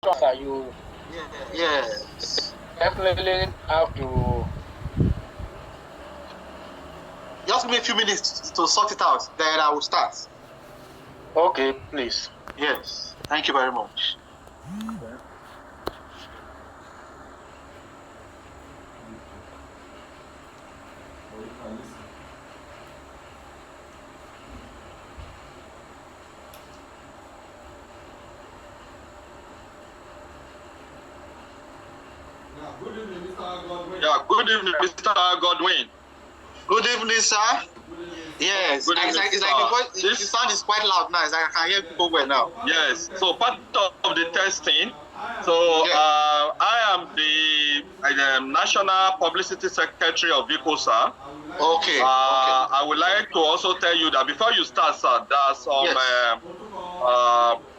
sir, you Yes. definitely have to. Just give me a few minutes to sort it out, then I will start. Okay, please. Yes. Thank you very much. Good evening, Mr. Godwin. Yeah, good evening, Mr. Godwin. Good evening, sir. Yes. Good evening, It's like the sound is quite loud now. It's like I can hear people well now. Yes, so part of the testing. So I am the National Publicity Secretary of VICOSA. Okay. I would like to also tell you that before you start, sir, there are some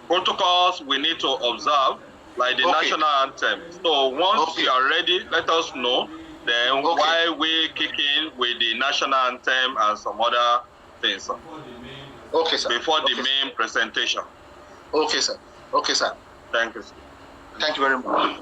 protocols we need to observe, like the national anthem. So once you are ready, let us know. Then while we kick in with the national anthem and some other things, sir. Okay, sir. Before the main presentation. Okay, sir. Okay, sir. Thank you, sir. Thank you very much.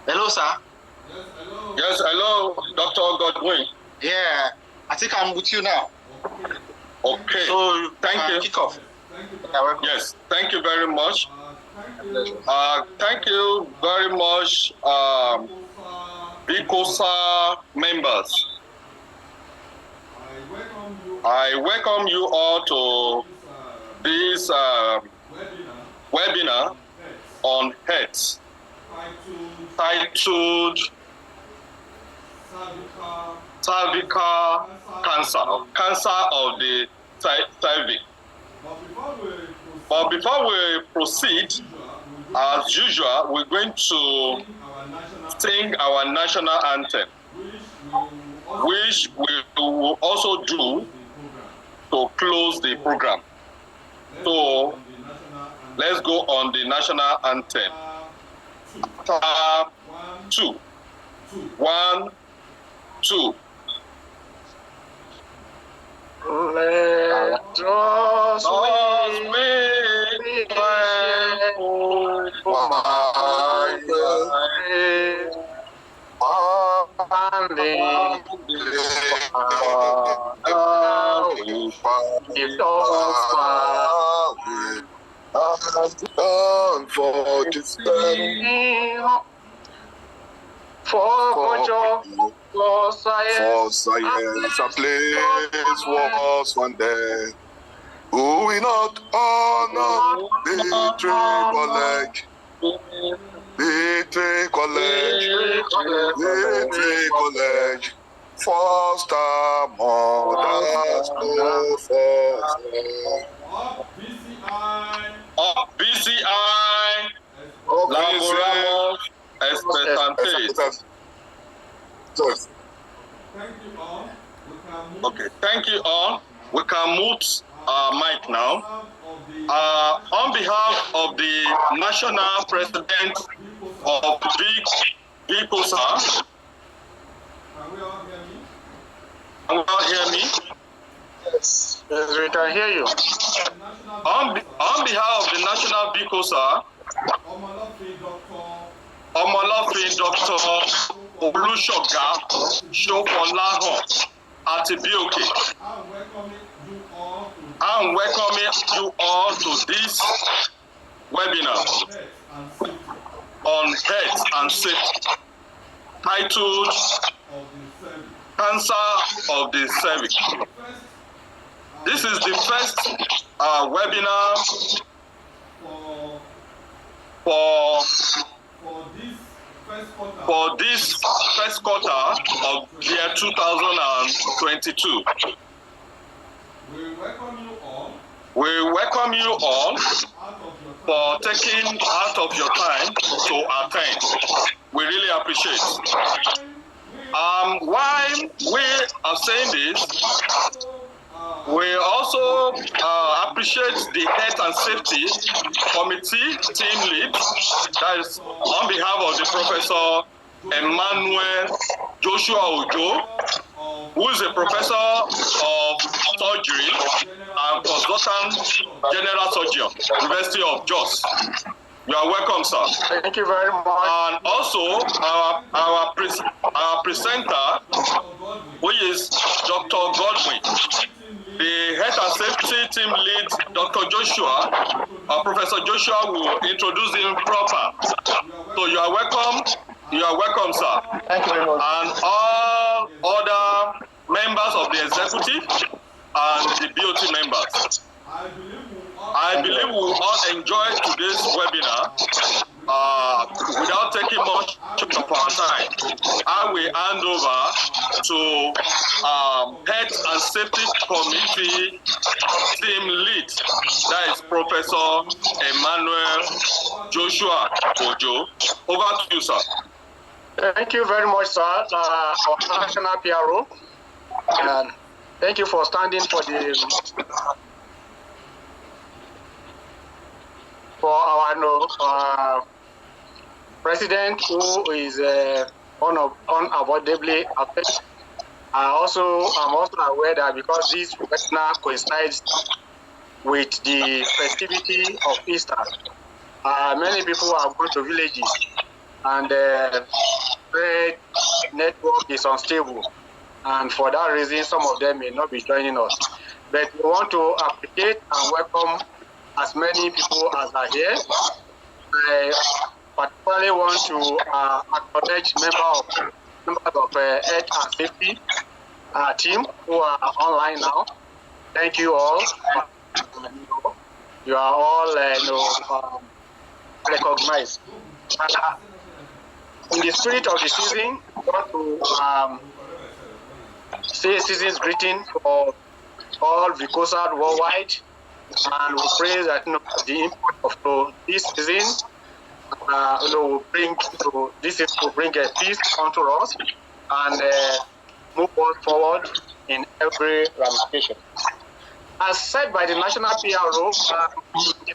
Hello, sir. Yes, hello. Yes, hello, Dr. Godwin. Yeah, I think I'm with you now. Okay. So thank you. Kick off. Thank you. Yes, thank you very much. Thank you. Thank you very much, VICOSA members. I welcome you all to this webinar on health titled cervical cancer of the cervix. But before we proceed, as usual, we're going to sing our national anthem, which we will also do to close the program. So let's go on the national anthem. 2, 1, 2. Let us wait If all far and for this time, for culture, for for science, science, a place was one day. Who will not honor the college? The college. Foster mothers go for. Up BCI. Laboramos expectantes. Thank you all. We can move Okay, thank you all. We can mute our mic now. On behalf of the National President of VICOSA, Can we all hear me? can you all hear me? yes, we can hear you. On behalf of the National VICOSA, Omolofin Dr. Olusoga Shofonlahon Atibioke, I'm welcoming you all to this webinar on health and safety, titled Cancer of the Cervix. This is the first webinar for this first quarter of year 2022. We welcome you all for taking out of your time to attend. We really appreciate it. Why we are saying this, we also appreciate the Health and Safety Committee team lead, that is on behalf of the Professor Emmanuel Joshua Ojo, who is a professor of surgery and consultant general surgeon, University of Jos. You are welcome, sir. Thank you very much. And also our presenter, who is Dr. Godwin, the Health and Safety team lead, Dr. Joshua. Professor Joshua will introduce him proper. So you are welcome. You are welcome, sir. Thank you very much. And all other members of the executive and the BOT members. I believe we will all enjoy today's webinar without taking much of our time. I will hand over to Health and Safety Committee team lead, that is Professor Emmanuel Joshua Ojo. Over to you, sir. Thank you very much, sir. Our national PRO. And thank you for standing for our president, who is unavoidably affected. I'm also aware that because this webinar coincides with the festivity of Easter, many people have gone to villages, and the trade network is unstable, and for that reason, some of them may not be joining us. But we want to appreciate and welcome as many people as are here. I particularly want to acknowledge members of Health and Safety team who are online now. Thank you all. You are all recognized. In the spirit of the season, I want to say season's greeting for all VICOSA worldwide, and we pray that the impact of this season will bring a peace unto us and move us forward in every ramification. As said by the National PRO, it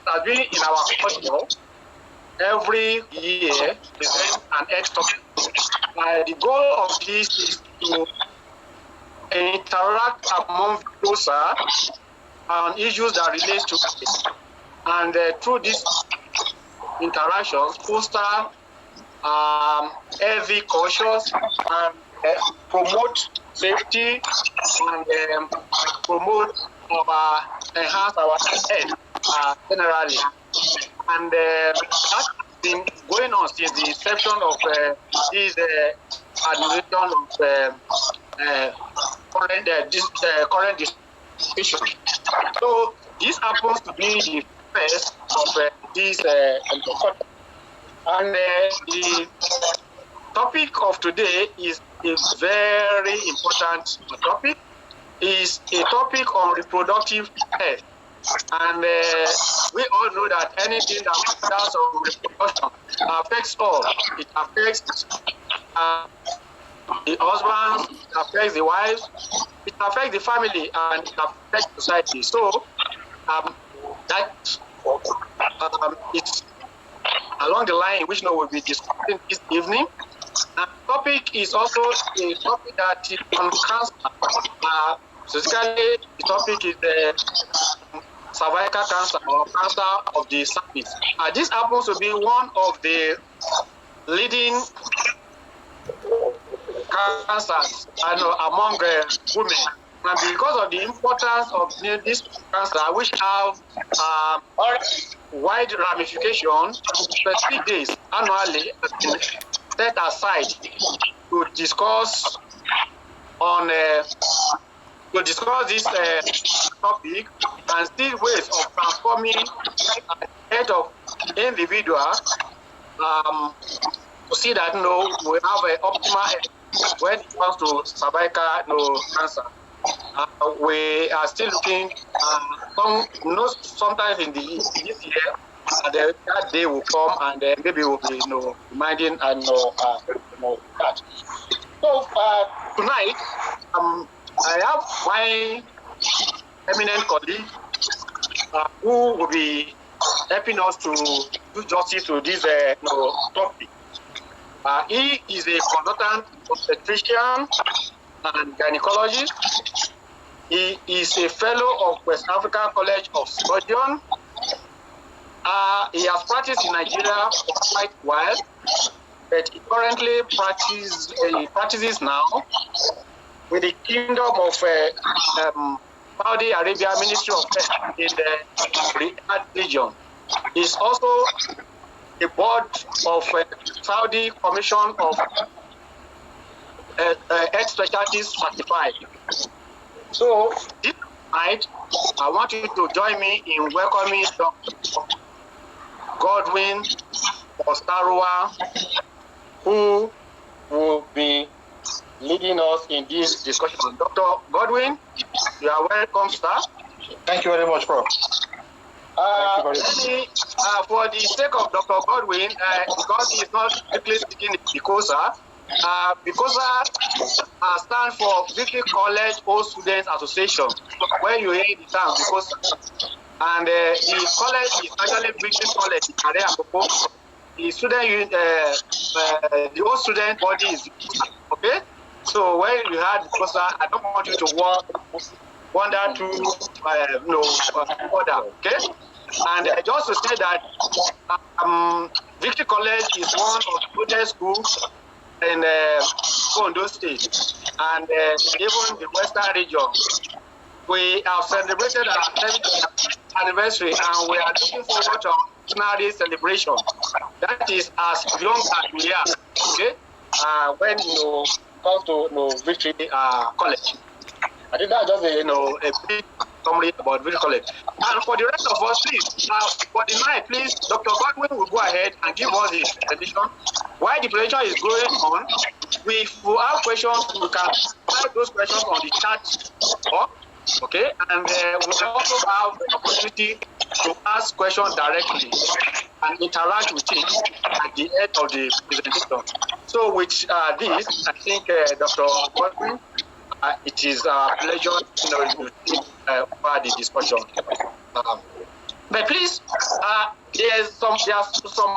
has been in our culture every year present an health topic. The goal of this is to interact among VICOSA on issues that relate to it. And through these interactions, foster healthy cultures and promote safety and promote enhance our health generally. And that's been going on since the inception of this administration of current decision. So this happens to be the first of this and the topic of today is a very important topic. Is a topic on reproductive health. And we all know that anything that matters on reproduction affects all. It affects the husband, it affects the wives, it affects the family, and it affects society. So it's along the line which we'll be discussing this evening. And the topic is also a topic that is on cancer. Specifically, the topic is cervical cancer or cancer of the cervix. This happens to be one of the leading cancers among women. And because of the importance of this cancer, which have wide ramifications, specific days annually set aside to discuss this topic and see ways of transforming the health of individuals to see that we have an optimal health when it comes to cervical cancer. We are still looking, sometimes in this year, that day will come and maybe we'll be reminding and that. So tonight, I have my eminent colleague who will be helping us to do justice to this topic. He is a consultant obstetrician and gynecologist. He is a fellow of West African College of Surgeons. He has practiced in Nigeria for quite a while, but he currently practices now with the Kingdom of Saudi Arabia Ministry of Health in the Riyadh region. He's also a board of Saudi Commission of Health Specialists Certified. So this night, I want you to join me in welcoming Dr. Godwin Ostarua, who will be leading us in this discussion. Dr. Godwin, you are welcome, sir. Thank you very much, Prof. For the sake of Dr. Godwin, because he is not strictly speaking VICOSA, VICOSA stands for Victory College Old Students Association. When you hear the term VICOSA, and the college is actually Victory College in Akoko. The student, the old student body is okay. So when you had VICOSA, I don't want you to wander to order, okay? And just to say that Victory College is one of the oldest schools in Ondo State and even the Western region. We have celebrated our 70th anniversary and we are looking forward to our centenary celebration. That is as young as we are, okay? When comes to Victory College. I think that's just a big summary about Victory College. And for the rest of us, please, for the night, please, Dr. Godwin will go ahead and give us his presentation. While the presentation is going on, if we have questions, we can type those questions on the chat box, okay? And we also have the opportunity to ask questions directly and interact with him at the end of the presentation. So with this, I think Dr. Godwin, it is a pleasure to take over the discussion. But please, there's some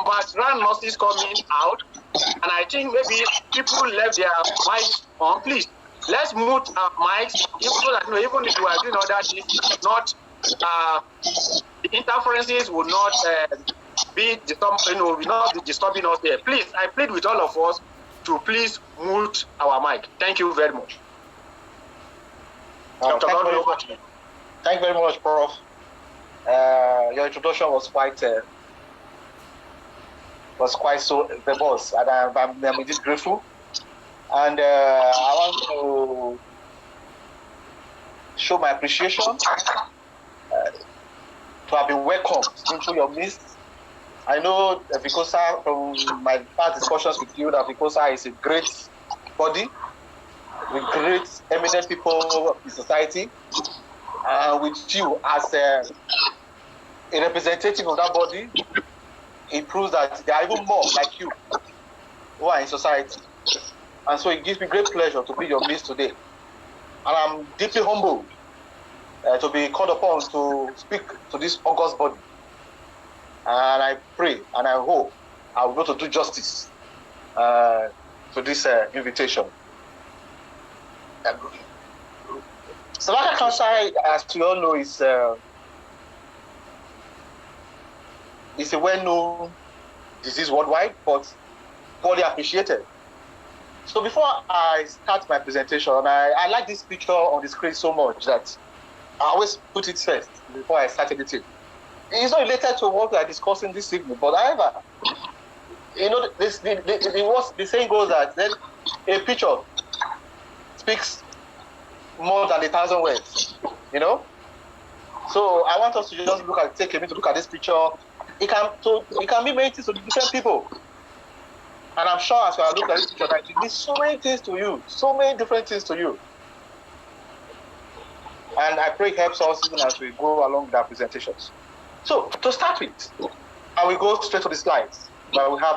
background noises coming out, and I think maybe people left their mics on. Please, let's mute our mics, even if we are doing other things, not the interferences will not be disturbing us here. Please, I plead with all of us to please mute our mic. Thank you very much. Dr. Godwin, over to you. Thank you very much, Prof. Your introduction was quite so verbose, and I'm indeed grateful. And I want to show my appreciation to have been welcomed into your midst. I know VICOSA, from my past discussions with you, that VICOSA is a great body with great eminent people in society, and with you as a representative of that body, it proves that there are even more like you who are in society. And so it gives me great pleasure to be your midst today. And I'm deeply humbled to be called upon to speak to this august body. And I pray and I hope I will be able to do justice to this invitation. Cervical cancer, as we all know, is a well-known disease worldwide, but poorly appreciated. So before I start my presentation, I like this picture on the screen so much that I always put it first before I start anything. It's not related to what we are discussing this evening, but however, you know, the saying goes that then a picture speaks more than 1,000 words, you know. So I want us to just take a minute to look at this picture. It can be many things to different people, and I'm sure as I look at this picture, that it means so many things to you, so many different things to you. And I pray it helps us even as we go along with our presentations. So to start with, I will go straight to the slides that we have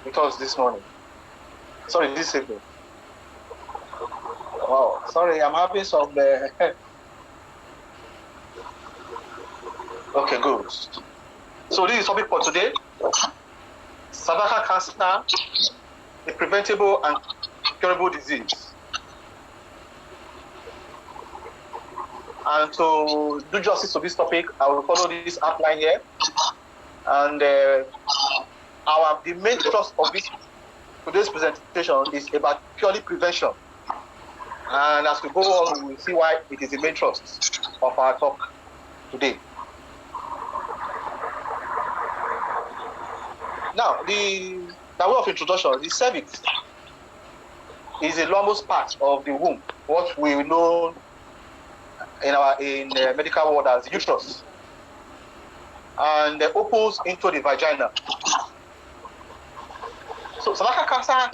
with us this morning. Sorry, this evening. Wow, sorry, I'm having some. Okay, good. So this is topic for today: cervical cancer, a preventable and curable disease. And to do justice to this topic, I will follow this outline here. And the main thrust of today's presentation is about purely prevention. And as we go on, we will see why it is the main thrust of our talk today. Now, the way of introduction, the cervix is the longest part of the womb, what we know in medical world as uterus, and opens into the vagina. So cervical cancer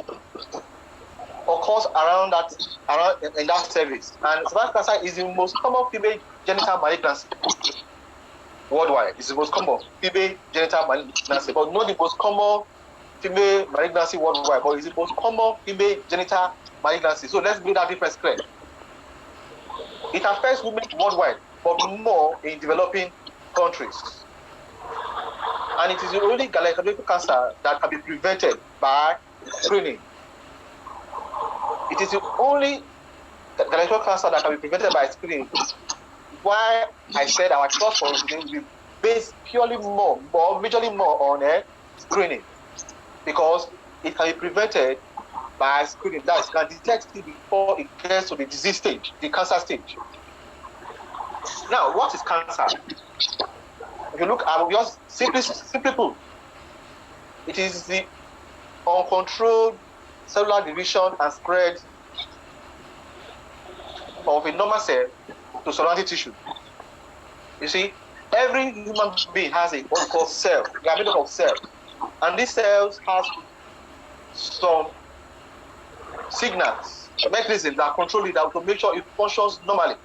occurs in that cervix, and cervical cancer is the most common female genital malignancy worldwide. It's the most common female genital malignancy, but not the most common female malignancy worldwide, but it's the most common female genital malignancy. So let's make that difference clear. It affects women worldwide, but more in developing countries. And it is the only gynecological cancer that can be prevented by screening. It is the only gynecological cancer that can be prevented by screening. Why I said our class for today will be based purely majorly more on screening, because it can be prevented by screening. That is, can detect it before it gets to the disease stage, the cancer stage. Now, what is cancer? If you look at just simply put, it is the uncontrolled cellular division and spread of a normal cell to surrounding tissue. You see, every human being has what we call cell. They are made up of cells, and these cells have some signals, mechanisms that control it, that will make sure it functions normally.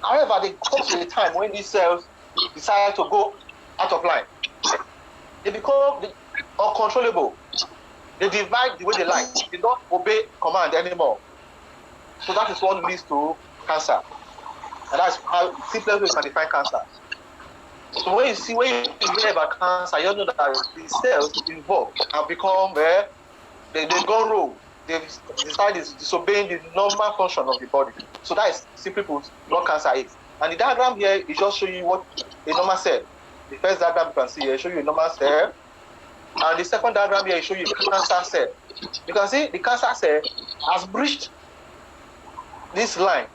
However, there comes a time when these cells decide to go out of line. They become uncontrollable. They divide the way they like. They don't obey command anymore. So that is what leads to cancer. And that's how simplest way we can define cancer. So when you hear about cancer, you know that the cells involved have become they go rogue. They've decided disobeying the normal function of the body. So that is simply put what cancer is. And the diagram here is just showing you what a normal cell. The first diagram you can see here shows you a normal cell. And the second diagram here shows you a cancer cell. You can see the cancer cell has breached this line,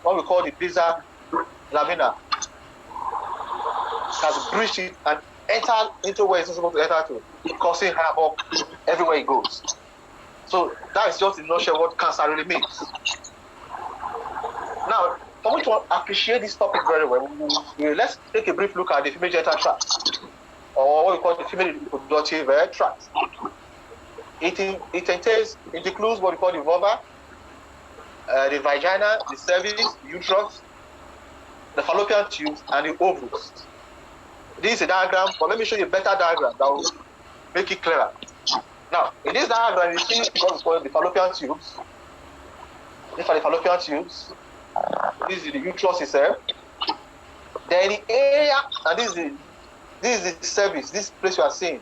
what we call the basal lamina has breached it and entered into where it's not supposed to enter to, causing havoc everywhere it goes. So that is just in a nutshell what cancer really means. Now, for me to appreciate this topic very well, let's take a brief look at the female genital tract, or what we call the female reproductive tract. It includes what we call the vulva, the vagina, the cervix, the uterus, the fallopian tubes, and the ovaries. This is a diagram, but let me show you a better diagram that will make it clearer. Now, in this diagram, you see what is called the fallopian tubes. These are the fallopian tubes. This is the uterus itself. Then the area, and this is the cervix, this place you are seeing.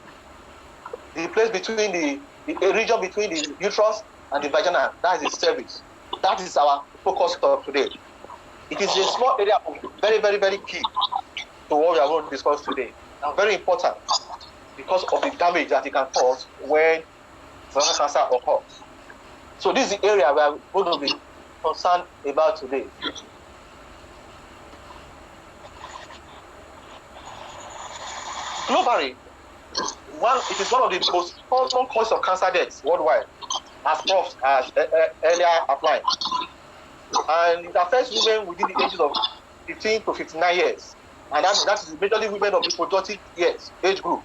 The place between the region between the uterus and the vagina, that is the cervix. That is our focus for today. It is a small area of very, very, very key to what we are going to discuss today. And very important because of the damage that it can cause when cervical cancer occurs. So this is the area we are going to be concerned about today. Globally, it is one of the most common causes of cancer deaths worldwide, as Prof has earlier applied. And it affects women within the ages of 15 to 59 years. And that is majorly women of reproductive age group.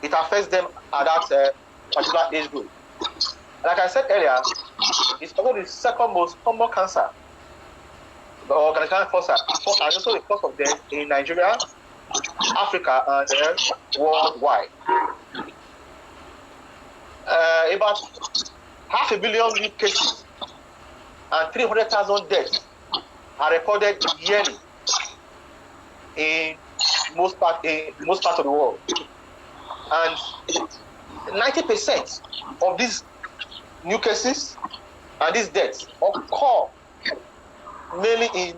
It affects them at that particular age group. Like I said earlier, it's probably the second most common cancer, the organized cancer, and also the cause of death in Nigeria, Africa, and worldwide. About 500 million new cases and 300,000 deaths are recorded yearly in most parts of the world. And 90% of these new cases and these deaths occur mainly in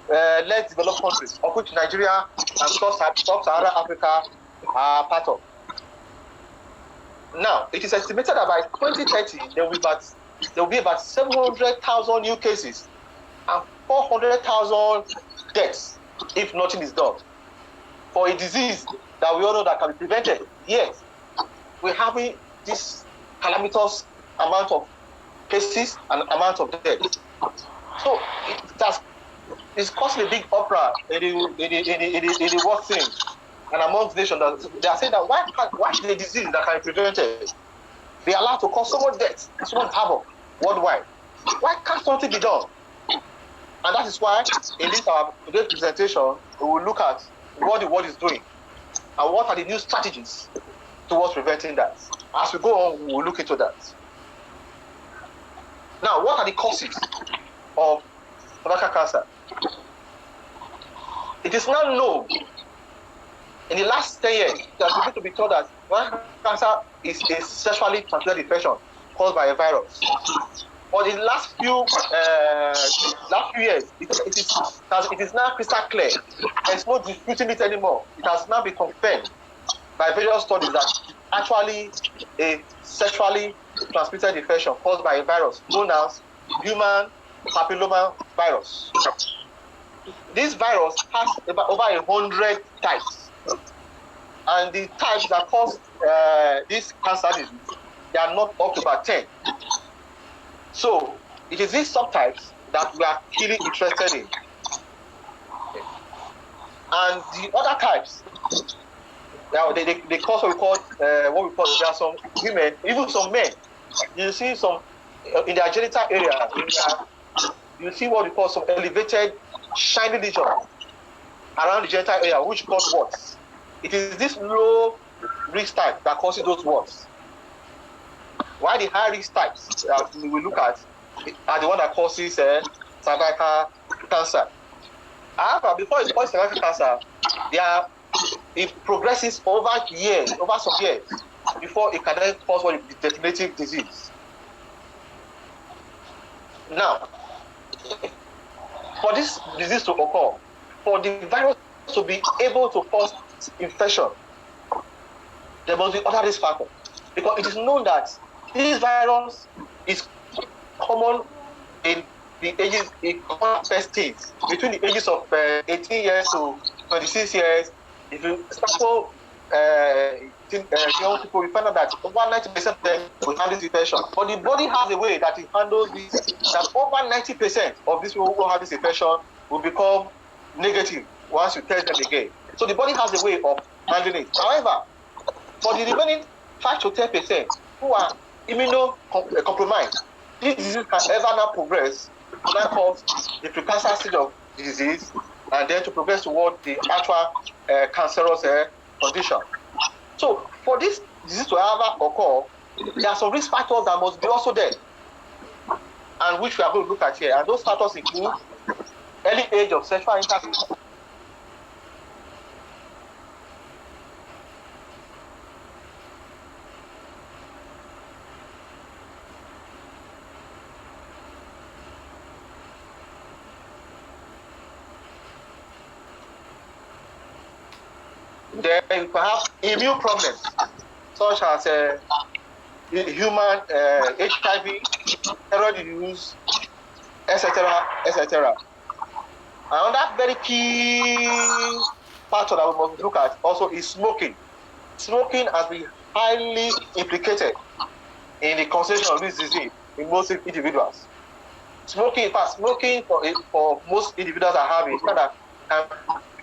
less developed countries, of which Nigeria and sub-Saharan Africa are part of. Now, it is estimated that by 2030, there will be about 700,000 new cases and 400,000 deaths if nothing is done for a disease that we all know that can be prevented. Yet, we're having this calamitous amount of cases and amount of deaths. So it's causing a big uproar in the world scene and amongst nations. They are saying that why should a disease that can be prevented be allowed to cause so much death, so much havoc worldwide? Why can't something be done? And that is why in this today's presentation we will look at what the world is doing and what are the new strategies towards preventing that. As we go on, we will look into that. Now, what are the causes of cervical cancer? It is now known in the last 10 years that we need to be told that cervical cancer is a sexually transmitted infection caused by a virus. But in the last few years, it is now crystal clear. There's no disputing it anymore. It has now been confirmed by various studies that it's actually a sexually transmitted infection caused by a virus known as human papilloma virus. This virus has over 100 types, and the types that cause this cancer disease, they are not up to about 10. So it is these subtypes that we are really interested in. And the other types, now they cause what we call there are some women, even some men. You see some in their genital area, you see what we call some elevated shiny lesion around the genital area, which cause warts. It is this low risk type that causes those warts. Why the high risk types we will look at are the one that causes cervical cancer. However, before it causes cervical cancer, it progresses over some years, before it can then cause what is the definitive disease. Now, for this disease to occur, for the virus to be able to cause infection, there must be other risk factors. Because it is known that this virus is common in the ages, it first teens, between the ages of 18 years to 26 years, if you sample young people, you find out that over 90% of them will have this infection. But the body has a way that it handles this, that over 90% of these people who have this infection will become negative once you test them again. So the body has a way of handling it. However, for the remaining 5 to 10% who are immunocompromised, this disease can ever now progress to that cause the precancer stage of the disease, and then to progress toward the actual cancerous condition. So for this disease to ever occur, there are some risk factors that must be also there, and which we are going to look at here. And those factors include early age of sexual intercourse, then you can have immune problems such as human HIV, steroid use, etc., etc. Another very key factor that we must look at also is smoking. Smoking has been highly implicated in the causation of this disease in most individuals. Smoking, in fact, smoking for most individuals that have it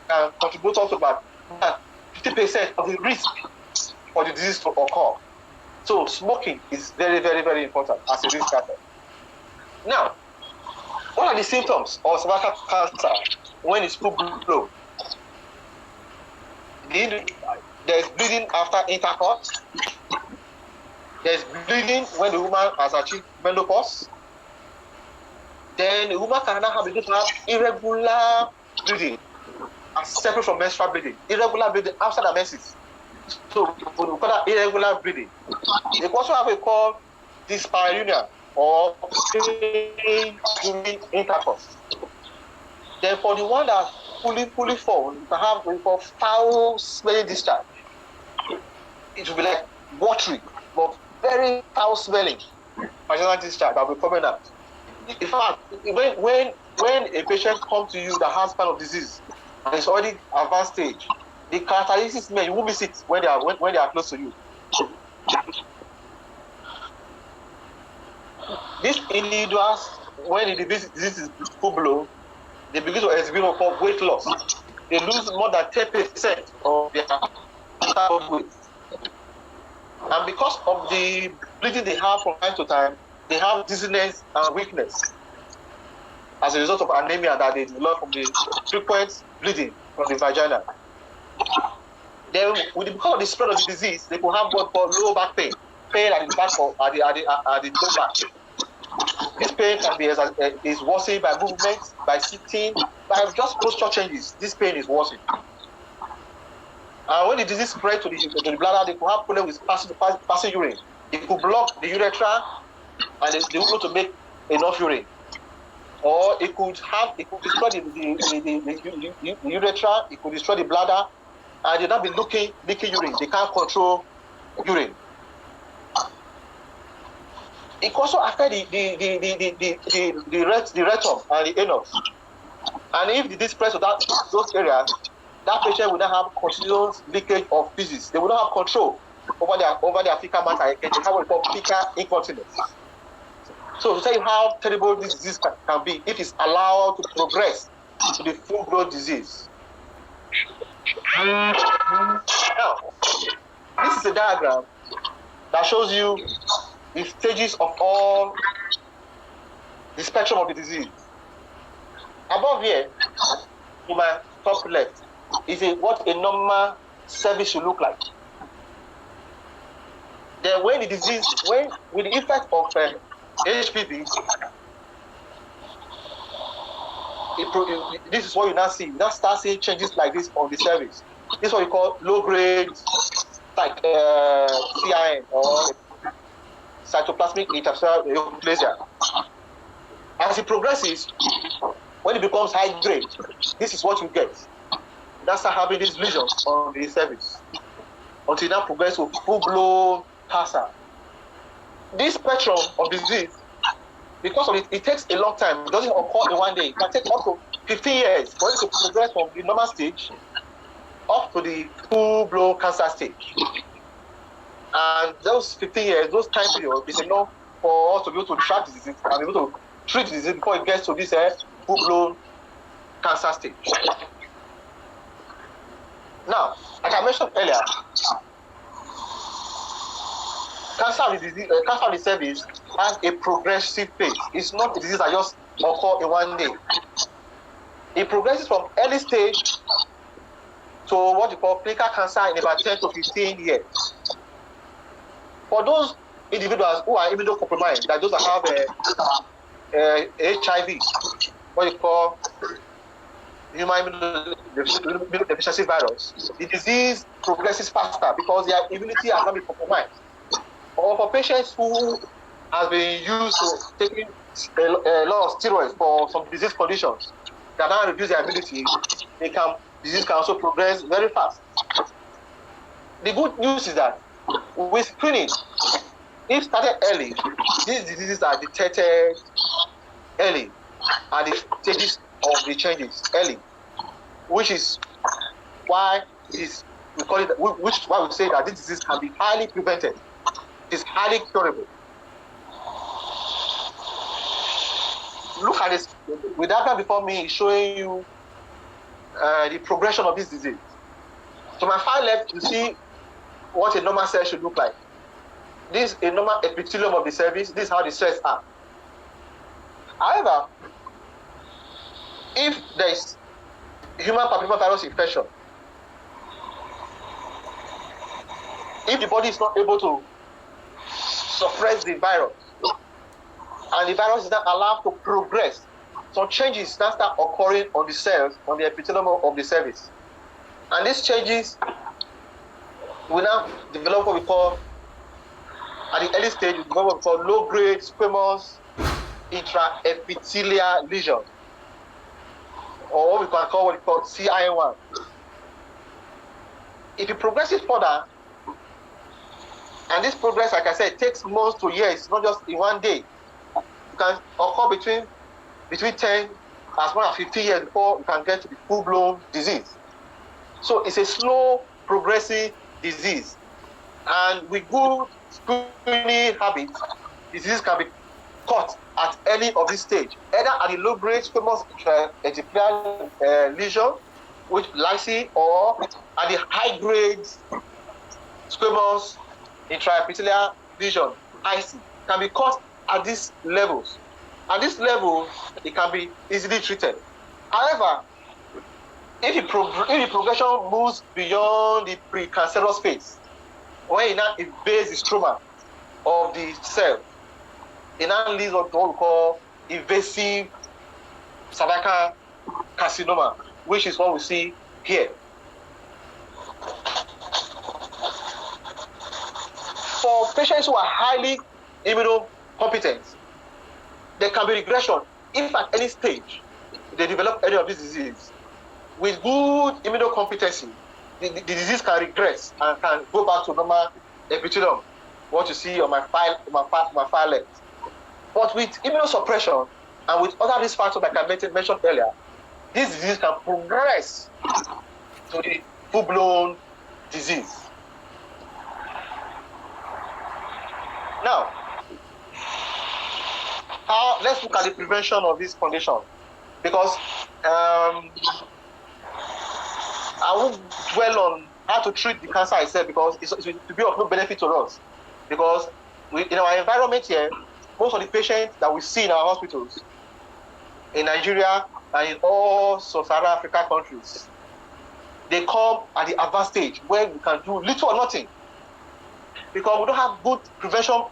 can contribute also about 50% of the risk for the disease to occur. So smoking is very, very, very important as a risk factor. Now, what are the symptoms of cervical cancer when it's full blown? There's bleeding after intercourse. There's bleeding when the woman has achieved menopause. Then the woman can now have irregular bleeding, separate from menstrual bleeding. Irregular bleeding after the menses. So we call that irregular bleeding. They also have a call dyspareunia or pain during intercourse. Then for the one that fully formed, you can have what we call foul smelling discharge. It will be like watery, but very foul smelling vaginal discharge that will be coming out. In fact, when a patient comes to you that has kind of disease and it's already advanced stage, the characteristics you won't miss it when they are close to you. These individuals, when the disease is full blown, they begin to exhibit what we call weight loss. They lose more than 10% of their total weight. And because of the bleeding they have from time to time, they have dizziness and weakness as a result of anemia that they develop from the frequent bleeding from the vagina. Then, because of the spread of the disease, they could have what called low back pain at the back of at the low back. This pain can be is worsened by movement, by sitting, by just posture changes. This pain is worsened. And when the disease spread to the bladder, they could have problem with passing urine. It could block the urethra, and they won't be able to make enough urine. Or it could destroy the urethra. It could destroy the bladder, and they'll not be leaking urine. They can't control urine. It also affects the rectum and the anus. And if the disease spreads to those areas, that patient will not have continuous leakage of feces. They will not have control over their fecal matter. And they have what we call fecal incontinence. So to tell you how terrible this disease can be, it is allowed to progress to the full-blown disease. Now, this is a diagram that shows you the stages of all the spectrum of the disease. Above here, in my top left, is what a normal cervix should look like. Then when the disease, with the effect of HPV, this is what you now see. You now start seeing changes like this on the cervix. This is what we call low-grade like CIN or cytoplasmic intercellular neoplasia. As it progresses, when it becomes high grade, this is what you get. That's start having these lesions on the cervix until now progress to full-blown cancer. This spectrum of disease because of it takes a long time. It doesn't occur in one day. It can take up to 15 years for it to progress from the normal stage up to the full-blown cancer stage. And those 15 years, those time period is enough for us to be able to track disease and be able to treat disease before it gets to this full-blown cancer stage. Now, like I mentioned earlier, cancer of the cervix has a progressive phase. It's not a disease that just occurs in one day. It progresses from early stage to what you call clinical cancer in about 10 to 15 years. For those individuals who are immunocompromised, like those that have HIV, what you call human immunodeficiency virus, the disease progresses faster because their immunity has not been compromised. Or for patients who have been used to taking a lot of steroids for some disease conditions that now reduce their immunity, disease can also progress very fast. The good news is that with screening, if started early, these diseases are detected early at the stages of the changes early, which is why we say that this disease can be highly prevented. It is highly curable. Look at this. The diagram before me is showing you the progression of this disease. To my far left, you see what a normal cell should look like. This is a normal epithelium of the cervix. This is how the cells are. However, if there is human papillomavirus infection, if the body is not able to suppress the virus, and the virus is not allowed to progress, some changes now start occurring on the cells, on the epithelium of the cervix. And these changes will now develop what we call, at the early stage, we develop what we call low-grade squamous intraepithelial lesion, or what we can call CIN1. If it progresses further, and this progress, like I said, takes months to years, not just in one day. It can occur between 10 as well as 15 years before you can get to the full-blown disease. So it's a slow progressive disease. And with good screening habits, disease can be caught at any of this stage, either at the low-grade squamous intraepithelial lesion, which lysis, or at the high-grade squamous intraepithelial lesion, IC, can be caught at these levels. At this level, it can be easily treated. However, if the progression moves beyond the precancerous phase, when it now invades the stroma of the cell, it now leads to what we call invasive cervical carcinoma, which is what we see here. For patients who are highly immunocompetent, there can be regression if at any stage they develop any of this disease. With good immunocompetency, the disease can regress and can go back to normal epithelium, what you see on my far left. But with immunosuppression and with other risk factors like I mentioned earlier, this disease can progress to the full-blown disease. Now, let's look at the prevention of this condition, because I won't dwell on how to treat the cancer itself, because it's to be of no benefit to us. Because in our environment here, most of the patients that we see in our hospitals in Nigeria and in all sub-Saharan Africa countries, they come at the advanced stage where we can do little or nothing, because we don't have good prevention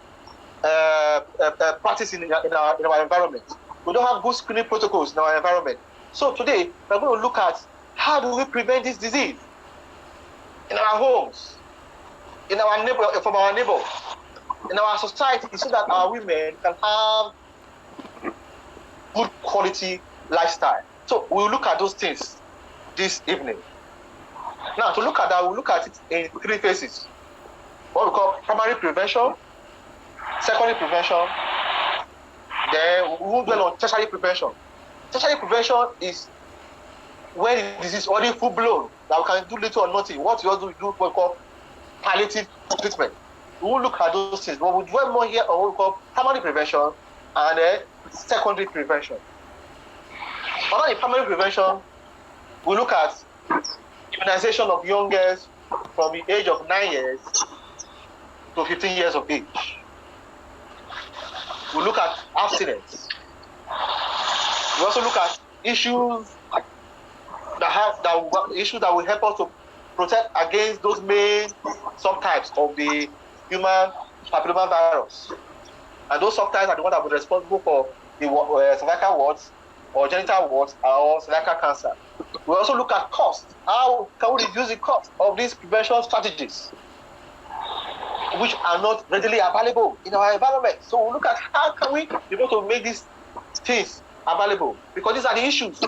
practice in our environment. We don't have good screening protocols in our environment. So today, we're going to look at how do we prevent this disease in our homes, in our neighbor, from our neighbors, in our society, so that our women can have good quality lifestyle. So we'll look at those things this evening. Now, to look at that, we'll look at it in three phases. What we call primary prevention, secondary prevention, Then we will dwell on tertiary prevention. Tertiary prevention is when the disease already full blown, that we can do little or nothing. What we also do what we call palliative treatment. We will look at those things, but we dwell more here on what we call primary prevention and secondary prevention. Under the primary prevention, we look at immunization of young girls from the age of 9 years to 15 years of age. We look at abstinence. We also look at issues that will help us to protect against those main subtypes of the human papillomavirus. And those subtypes are the ones that will be responsible for the cervical warts or genital warts or cervical cancer. We also look at cost. How can we reduce the cost of these prevention strategies, which are not readily available in our environment? So we look at how can we be able to make these things available, because these are the issues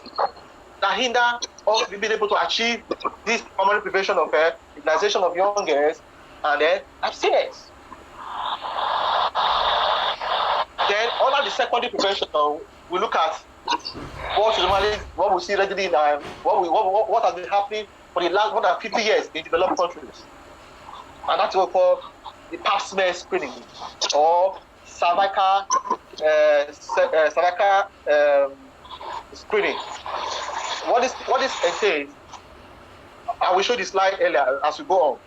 that hinder us being able to achieve this primary prevention of immunization of young girls and abstinence. Then under the secondary prevention, we look at what we see readily in what has been happening for the last more than 50 years in developed countries, and that's what we call the pap smear screening or cervical screening. What this entails, I will show this slide earlier as we go on.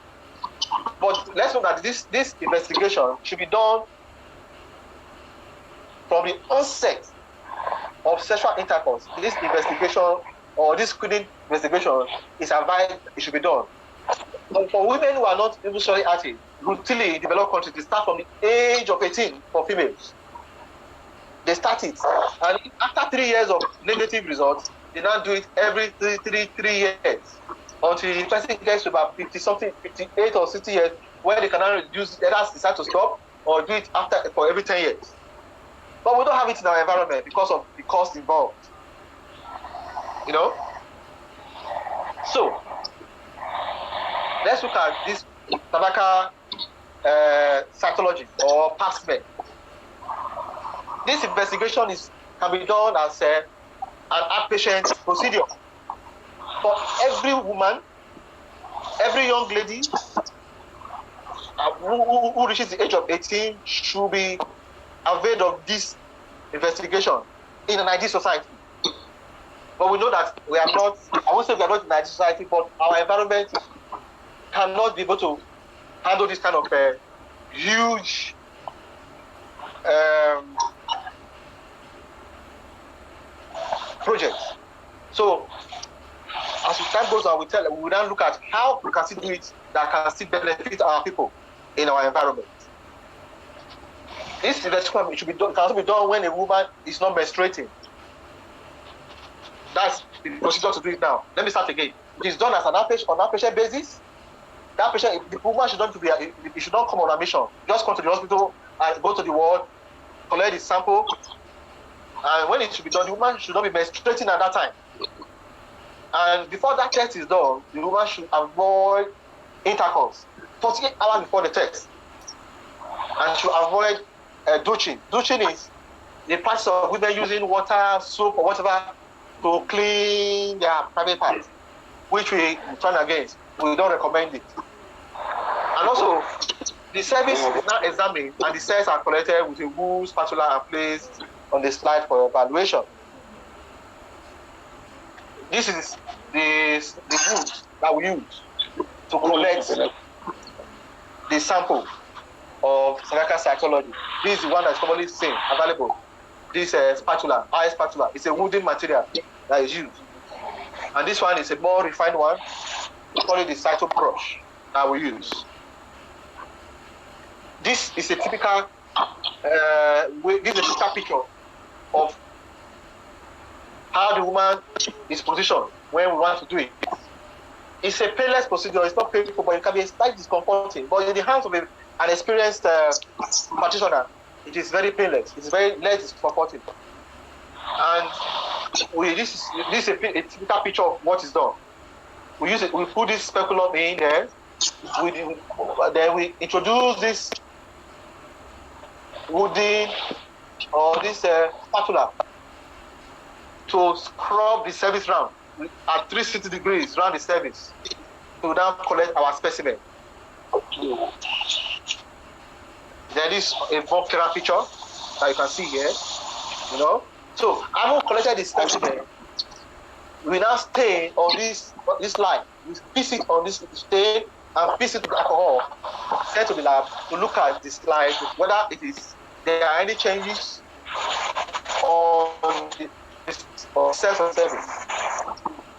But let's know that this investigation should be done from the onset of sexual intercourse. This investigation or this screening investigation is advised it should be done. But for women who are not sexually active, routinely in developed countries, they start from the age of 18 for females. They start it, and after 3 years of negative results, they now do it every three years until the person gets to about 50-something, 58 or 60 years, where they can now reduce, either decide to stop or do it for every 10 years. But we don't have it in our environment because of the cost involved. You know? So, let's look at this cervical cytology or pap smear. This investigation can be done as an outpatient procedure. For every woman, every young lady who reaches the age of 18 should be availed of this investigation in an ideal society. But we know that we are not, I won't say we are not in an ideal society, but our environment cannot be able to handle this kind of huge project. So, as time goes on, we will now look at how we can still do it that can still benefit our people in our environment. This investigation should be done, can also be done when a woman is not menstruating. That's the procedure to do it now. Let me start again. It is done as an outpatient basis. That patient, the woman should not come on a mission. Just come to the hospital and go to the ward, collect the sample, and when it should be done, the woman should not be menstruating at that time. And before that test is done, the woman should avoid intercourse 48 hours before the test, and should avoid douching. Douching is the practice of women using water, soap, or whatever to clean their private parts, which we turn against. We don't recommend it. And also, the cervix is now examined and the cells are collected with a wool spatula and placed on the slide for evaluation. This is the wool that we use to collect the sample of cervical cytology. This is the one that's commonly seen, available. This spatula, eye spatula, it's a wooden material that is used. And this one is a more refined one. We call it the cyto brush that we use. This is a typical picture of how the woman is positioned when we want to do it. It's a painless procedure. It's not painful, but it can be slightly discomforting. But in the hands of an experienced practitioner, it is very painless. It's very less discomforting. And this is a typical picture of what is done. We use it. We put this speculum in there. Then we introduce this wooden or this spatula to scrub the cervix round at 360 degrees around the cervix to now collect our specimen. There is a more clearer picture that you can see here, you know. So having collected the specimen, we now stain on this line. We piece it on this stain and piece it with alcohol, send to the lab to look at this line, whether there are any changes on the cells of cervix.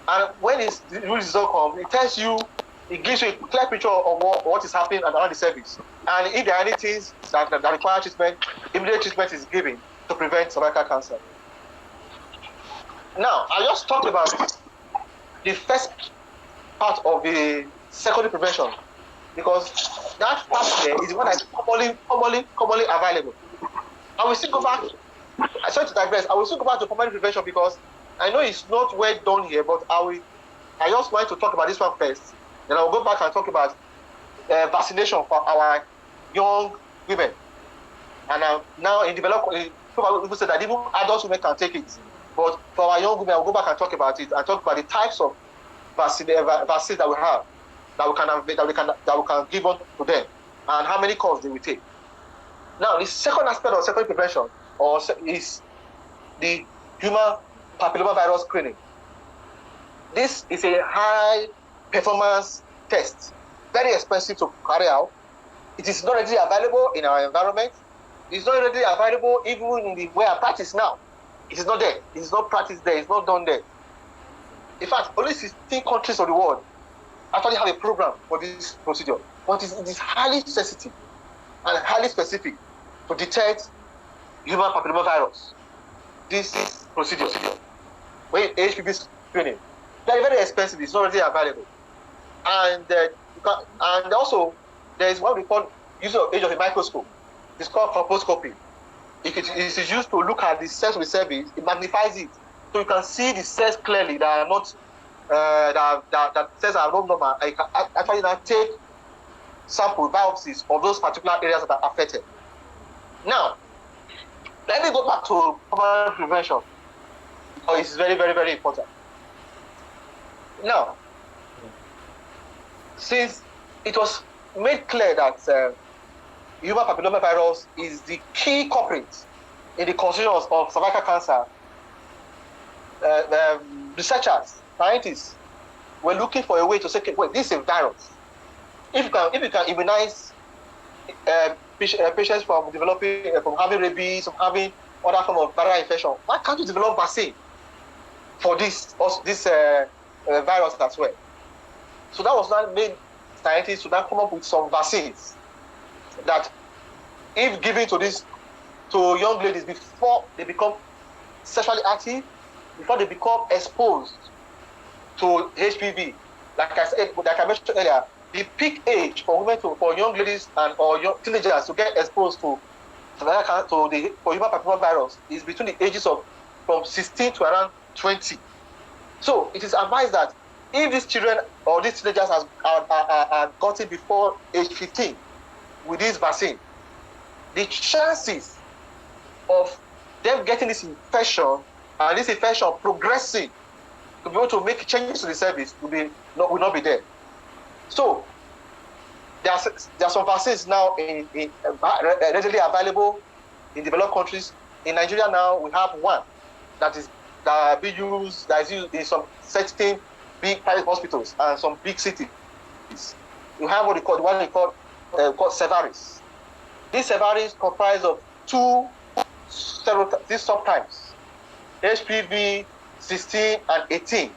And when the result comes, it tells you, it gives you a clear picture of what is happening around the cervix. And if there are any things that require treatment, immediate treatment is given to prevent cervical cancer. Now, I just talked about the first part of the secondary prevention, because that part there is the one that is commonly available. I will still go back. Sorry to digress. I will still go back to primary prevention because I know it's not well done here, but I just want to talk about this one first. Then I will go back and talk about vaccination for our young women. And now in development, people say that even adult women can take it. But for our young women, I will go back and talk about it and talk about the types of vaccines that we have, that we can give on to them, and how many courses they will take. Now, the second aspect of secondary prevention is the human papillomavirus screening. This is a high performance test, very expensive to carry out. It is not readily available in our environment. It is not readily available even in the way I practice now. It is not there. It is not practiced there. It's not done there. In fact, only 16 countries of the world actually have a program for this procedure. But it is highly sensitive and highly specific to detect human papillomavirus. This procedure, when HPV screening, very, very expensive. It's not readily available. And also, there is what we call use of a microscope. It's called colposcopy. It is used to look at the cells of the cervix. It magnifies it, so you can see the cells clearly that are not that cells are not normal. I can actually now take sample biopsies of those particular areas that are affected. Now, let me go back to primary prevention, because it's very, very, very important. Now, since it was made clear that human papillomavirus is the key culprit in the constitutions of cervical cancer, researchers, scientists were looking for a way to say, wait, this is a virus. If you can immunize patients from developing, from having rabies, from having other form of viral infection, why can't you develop vaccine for this virus as well? So that was not made scientists to now come up with some vaccines that, if given to young ladies before they become sexually active, before they become exposed to HPV, like I mentioned earlier, the peak age for young ladies or young teenagers to get exposed to human papillomavirus is between the ages of from 16 to around 20. So it is advised that if these children or these teenagers are gotten before age 15 with this vaccine, the chances of them getting this infection and this infection progressing to be able to make changes to the cervix will not be there. So there are some vaccines now readily available in developed countries. In Nigeria now, we have one that is used in some certain big private hospitals and some big cities. You have what we call Cervix. This Cervix comprises of these subtypes, HPV 16 and 18.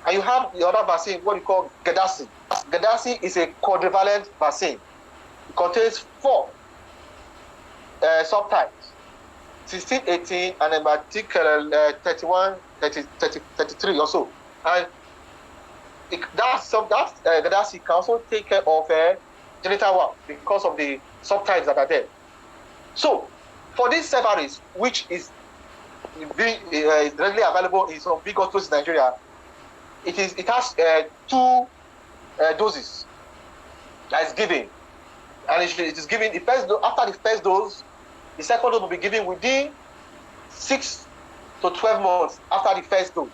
And you have the other vaccine, what we call Gadasi. Gadasi is a quadrivalent vaccine. It contains 4 subtypes, 16, 18, and about 31, 33 or so. And Gadasi can also take care of genital warp because of the subtypes that are there. So, for this Cervix, which is readily available in some big hospitals in Nigeria, it has 2 doses that is given, and it is given after the first dose. the second dose will be given within 6 to 12 months after the first dose.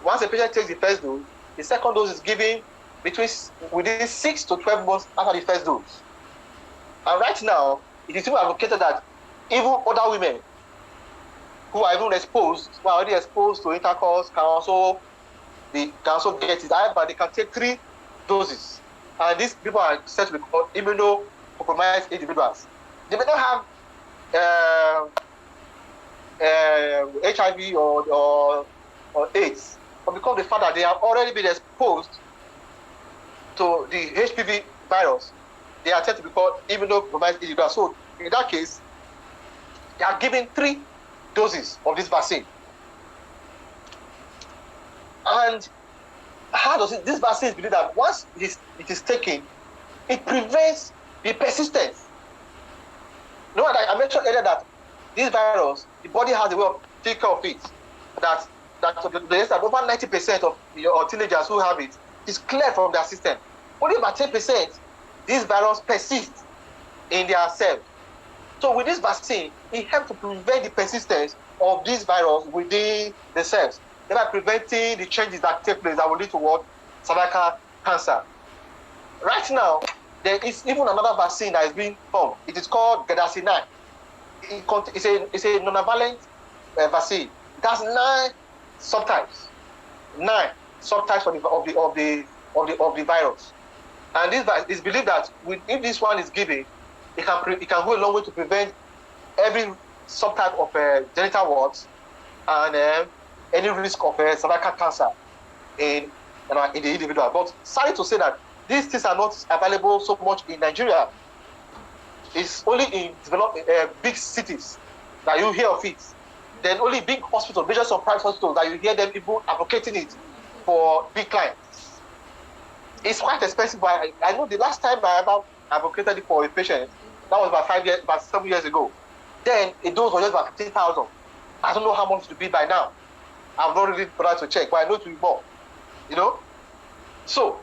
Once a patient takes the first dose, the second dose is given within 6 to 12 months after the first dose. And right now, it is even advocated that even other women who are even exposed, who are already exposed to intercourse, can also get it. However, they can take 3 doses. And these people are said to be called immunocompromised individuals. They may not have HIV or AIDS, but because of the fact that they have already been exposed to the HPV virus, they are said to be called immunocompromised individuals. So in that case, they are given 3 doses of this vaccine. And how does this vaccine believe that once it is taken, it prevents the persistence? You know, I mentioned earlier that this virus, the body has a way of taking care of it. That over 90% of your teenagers who have it is cleared from their system. Only about 10%, this virus persists in their cells. So with this vaccine, it helps to prevent the persistence of this virus within the cells, thereby preventing the changes that take place that will lead to what? Cervical cancer. Right now, there is even another vaccine that is being formed. It is called Gardasil. It's a non-valent vaccine. It has 9 subtypes. 9 subtypes of the virus. And this is believed that if this one is given, it can go a long way to prevent every subtype of genital warts and any risk of cervical cancer in the individual. But sorry to say that these things are not available so much in Nigeria. It's only in developed big cities that you hear of it. Then only big hospitals, major some private hospitals, that you hear them people advocating it for big clients. It's quite expensive, but I know the last time I ever advocated it for a patient, that was about 7 years ago. Then a dose was just about 15,000. I don't know how much it will be by now. I've not really bothered to check, but I know it will be more. You know? So,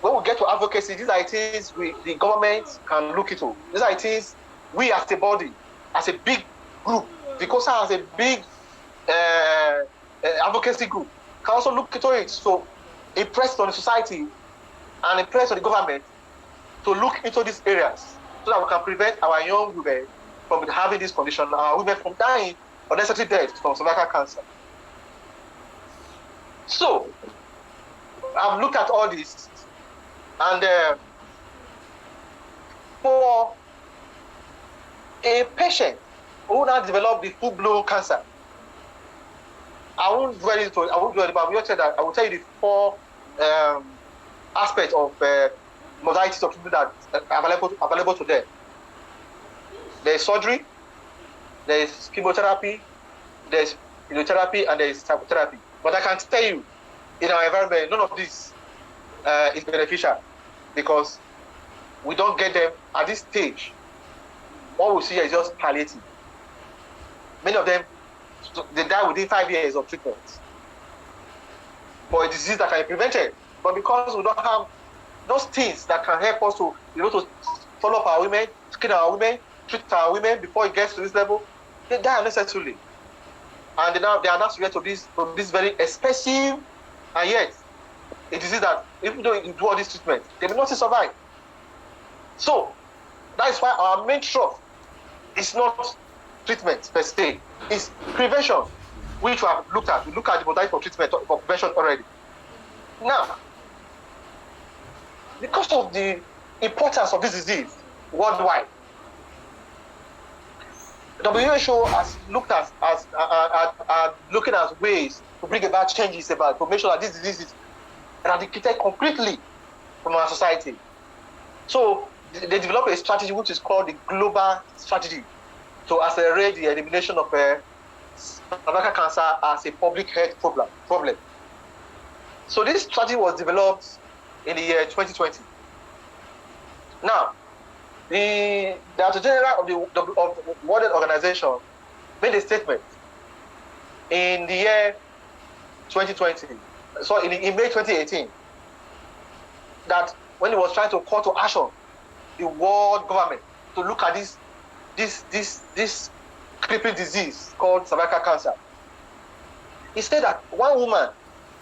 when we get to advocacy, these are things the government can look into. These are things we as a body, as a big group, VICOSA as a big advocacy group, can also look into it. So, impress on the society and impress on the government to look into these areas so that we can prevent our young women from having this condition, our women from dying unnecessary death from cervical cancer. So, I've looked at all this, and for a patient who now developed the full-blown cancer, I won't do it, but I will tell you the 4 aspects of modalities of treatment that are available to them. There is surgery, there is chemotherapy, there is immunotherapy, and there is psychotherapy. But I can tell you, in our environment, none of this is beneficial because we don't get them at this stage. All we see is just palliative. Many of them, they die within 5 years of treatment for a disease that can be prevented. But because we don't have those things that can help us to, to follow up our women, screen our women, treat our women before it gets to this level, they die unnecessarily. And they are now subject to this very expensive and yet a disease that, even though you do all this treatment, they may not survive. So that is why our main thrust is not treatment per se, it's prevention, which we have looked at. We look at the modality for treatment for prevention already. Now, because of the importance of this disease worldwide, WHO has looked at looking at ways to bring about changes to make sure that this disease is eradicated completely from our society. So they developed a strategy which is called the global strategy to accelerate the elimination of cervical cancer as a public health problem. So this strategy was developed in the year 2020. Now, the Director General of the World Health Organization made a statement in the year 2020, so in May 2018, that when he was trying to call to action the world government to look at this this crippling disease called cervical cancer. He said that one woman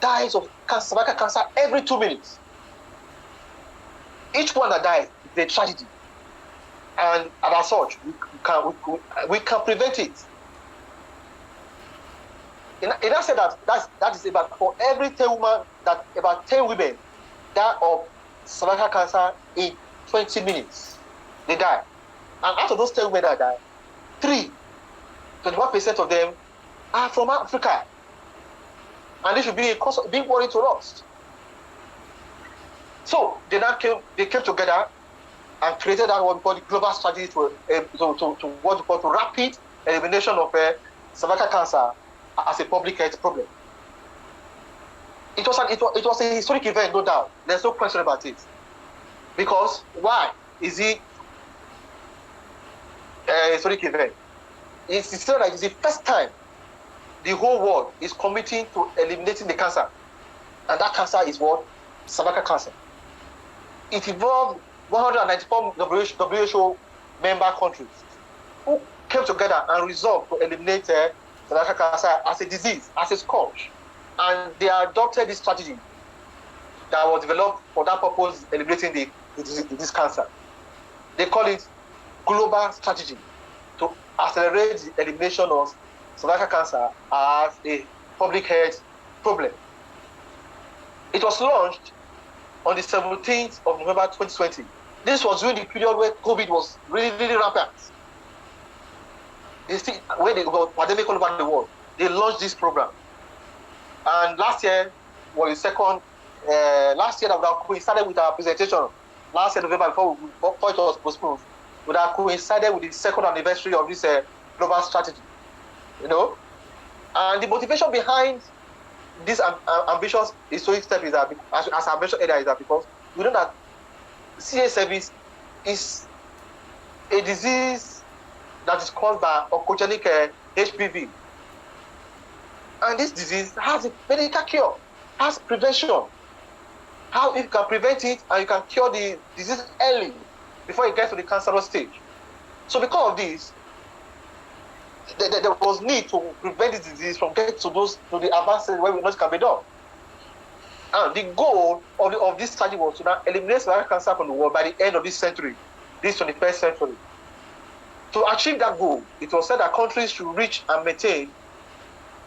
dies of cervical cancer every 2 minutes. Each one that dies is a tragedy. And as such, we can prevent it. He now said that is about for every 10 women, that about 10 women die of cervical cancer in 20 minutes. They die. And out of those 10 women that die, 21% of them are from Africa. And this should be a cause of big worry to us. So they came together and created that what we call the global strategy to what we call the rapid elimination of cervical cancer as a public health problem. It was a historic event, no doubt. There's no question about it. Because why is it a historic event? It's the first time the whole world is committing to eliminating the cancer. And that cancer is what? Cervical cancer. It involved 194 WHO member countries who came together and resolved to eliminate cervical cancer as a disease, as a scourge. And they adopted this strategy that was developed for that purpose, eliminating this cancer. They call it global strategy to accelerate the elimination of cervical cancer as a public health problem. It was launched on the 17th of November 2020. This was during the period where COVID was really, really rampant. When they got pandemic all over the world, they launched this program. And last year was the second, last year that would have coincided with our presentation, last year November, before it was postponed, would have coincided with the second anniversary of this global strategy. You know? And the motivation behind this ambitious historic step is that, as I mentioned earlier, is that because we know that Cervix is a disease that is caused by oncogenic HPV. And this disease has a medical cure, has prevention. How you can prevent it and you can cure the disease early before it gets to the cancerous stage. So because of this, there was need to prevent this disease from getting to the advanced stage where we know it can be done. And the goal of this study was to now eliminate cervical cancer from the world by the end of this century, this 21st century. To achieve that goal, it was said that countries should reach and maintain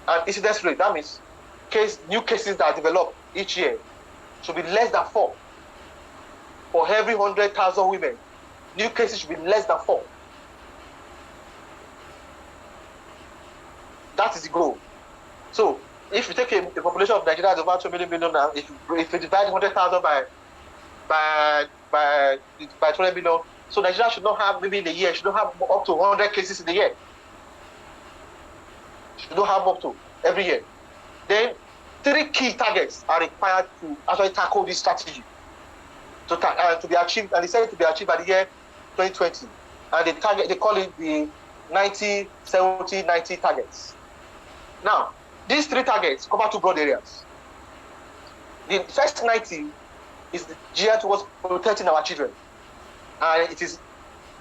an incidence rate. That means new cases that are developed each year should be less than 4. For every 100,000 women, new cases should be less than 4. That is the goal. So, if you take a population of Nigeria that's about 2 million now, if you divide 100,000 by 20 million, so Nigeria should not have, maybe in a year, should not have up to 100 cases in a year. Should not have up to every year. Then 3 key targets are required to actually tackle this strategy to be achieved, and they said to be achieved by the year 2020. And they call it the 90-70-90 targets. Now, these 3 targets cover 2 broad areas. The first 90 is geared towards protecting our children, and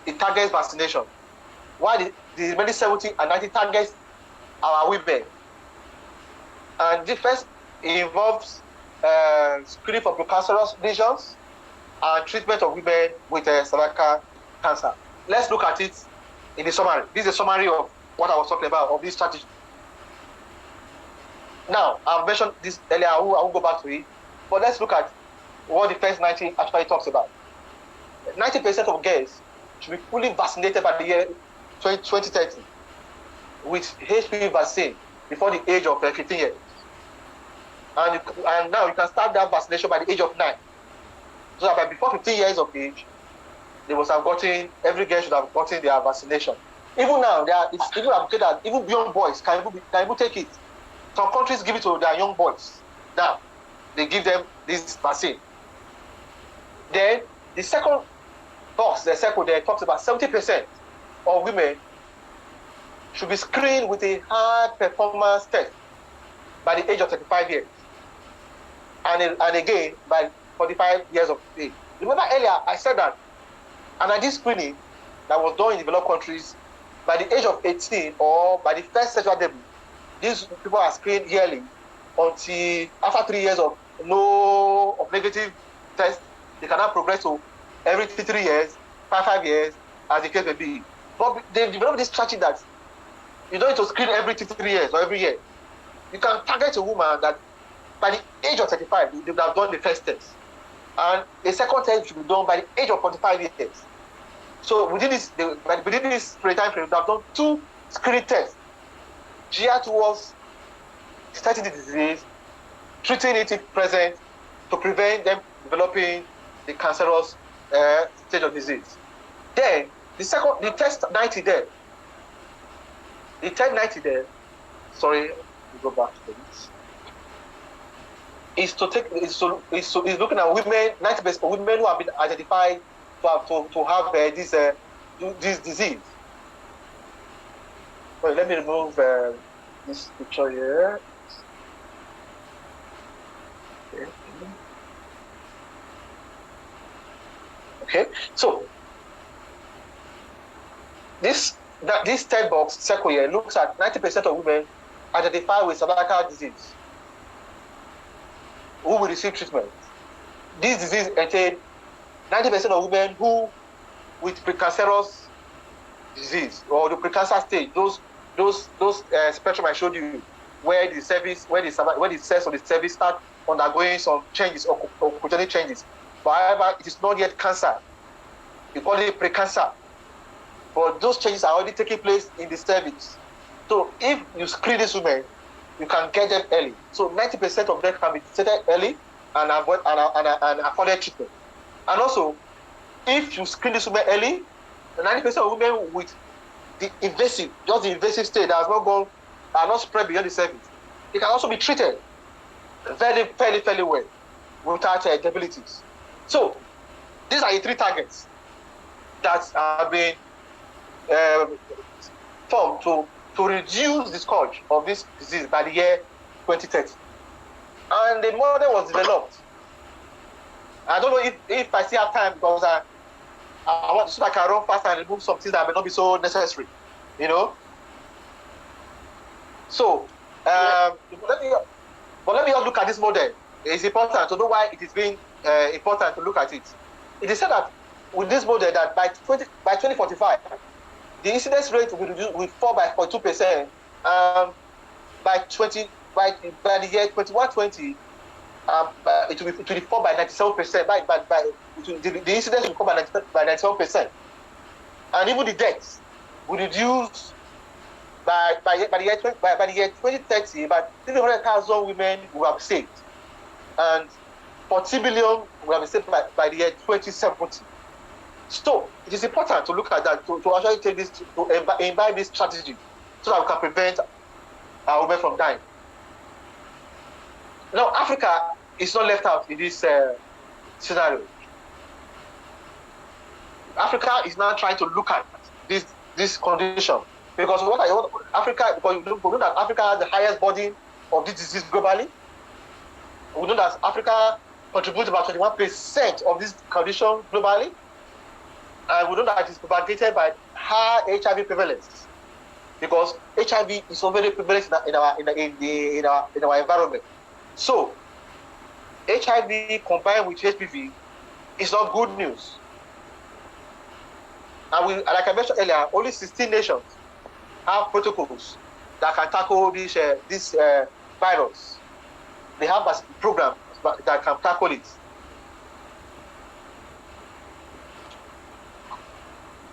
it targets vaccination. While the remaining 70 and 90 targets our women. And the first involves screening for precancerous lesions and treatment of women with cervical cancer. Let's look at it in the summary. This is a summary of what I was talking about, of this strategy. Now, I've mentioned this earlier, I will go back to it, but let's look at what the first 90 actually talks about. 90% of girls should be fully vaccinated by the year 2030 with HPV vaccine before the age of 15 years. And now you can start that vaccination by the age of 9. So that by before 15 years of age, every girl should have gotten their vaccination. Even now, it's even advocated that even young boys can even take it. Some countries give it to their young boys. Now, they give them this vaccine. Then, the second box, the circle there, talks about 70% of women should be screened with a high performance test by the age of 35 years. And again, by 45 years of age. Remember earlier, I said that, and I did screening, that was done in developed countries, by the age of 18 or by the first sexual debut, these people are screened yearly until after 3 years of negative test, they cannot progress to every 3 years, 5 years, as the case may be. But they've developed this strategy that you don't need to screen every 3 years or every year. You can target a woman that by the age of 35, they would have done the first test. And the second test should be done by the age of 45 years. So within this time frame, they have done 2 screening tests geared towards detecting the disease, treating it if present, to prevent them developing the cancerous stage of disease. Then the test 90 day. The test 90 day. Sorry, we go back to this. Is looking at women, 90% of women who have been identified to have this disease. Well, let me remove this picture here. Okay, so this third box circle here looks at 90% of women identified with cervical disease who will receive treatment. This disease entails 90% of women who with precancerous disease or the precancer stage, those spectrum I showed you, where the cells of the cervix start undergoing some changes or cogenic changes. But however, it is not yet cancer. You call it precancer. But those changes are already taking place in the cervix. So if you screen these women, you can get them early. So 90% of them can be detected early and avoid and afforded treatment. And also, if you screen these women early, 90% of women with the invasive state that has not gone, are not spread beyond the cervix, they can also be treated fairly well without debilities. So these are the 3 targets that have been formed to reduce the scourge of this disease by the year 2030. And the model was developed. I don't know if I still have time, because I want to see if I can run faster and remove some things that may not be so necessary, you know. So, let me just look at this model. It's important to know why it is being important to look at it. It is said that with this model that by 2045, the incidence rate will fall by 42%. By the year 2120, it will fall by 97%. The incidence will fall by 97%, and even the deaths will reduce by the year 2030. About 300,000 women will have saved, and 40 billion will have been saved by the year 2070. So it is important to look at that, to actually take this, to imbibe this strategy, so that we can prevent our women from dying. Now, Africa is not left out in this scenario. Africa is now trying to look at this condition, because we know that Africa has the highest burden of this disease globally. We know that Africa contributes about 21% of this condition globally. And we know that it is propagated by high HIV prevalence, because HIV is so very prevalent in our environment. So HIV combined with HPV is not good news. And like I mentioned earlier, only 16 nations have protocols that can tackle this virus. They have a program that can tackle it.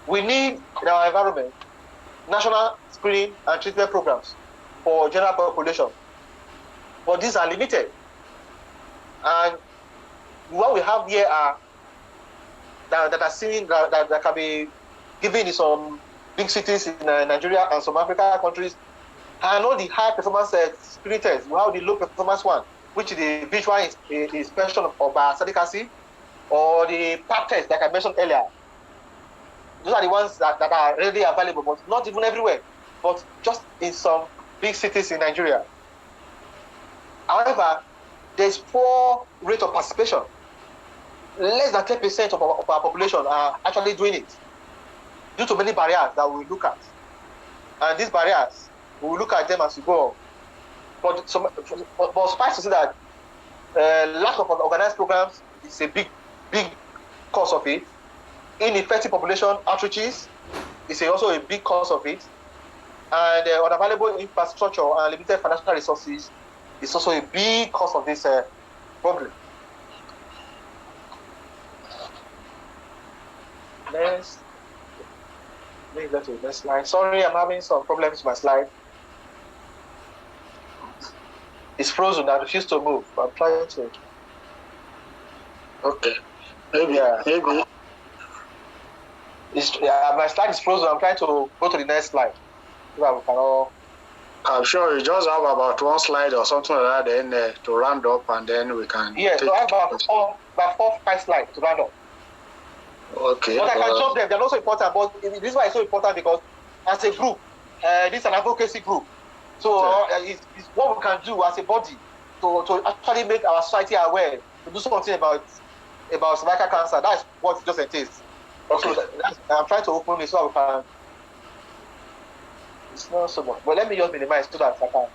We need in our environment national screening and treatment programs for general population, but these are limited. And what we have here are that are seen that can be given in some big cities in Nigeria and some African countries. And not the high performance screening tests. We have the low performance one, which is the visual inspection of bioacidic acid, or the pap test, like I mentioned earlier. Those are the ones that are readily available, but not even everywhere, but just in some big cities in Nigeria. However, there's poor rate of participation. Less than 10% of our population are actually doing it. due to many barriers that we look at. And these barriers, we will look at them as we go on. But suffice to say that lack of organized programs is a big cause of it. Ineffective population outreaches is also a big cause of it. And unavailable infrastructure and limited financial resources is also a big cause of this problem. Next. Let me go to the next slide. Sorry, I'm having some problems with my slide. It's frozen. I refuse to move. I'm trying to. Okay. Maybe. My slide is frozen. I'm trying to go to the next slide. I'm sure you just have about one slide or something like that then to round up, and then we can. Yeah, so I have about 4-5 slides to round up. Okay. But I can jump them. They're not so important. But this is why it's so important, because as a group, this is an advocacy group. So it's what we can do as a body to actually make our society aware, to do something about cervical cancer. That's what it just entails. Okay. So I'm trying to open it so we can. It's not so much, but let me just minimize so that I can.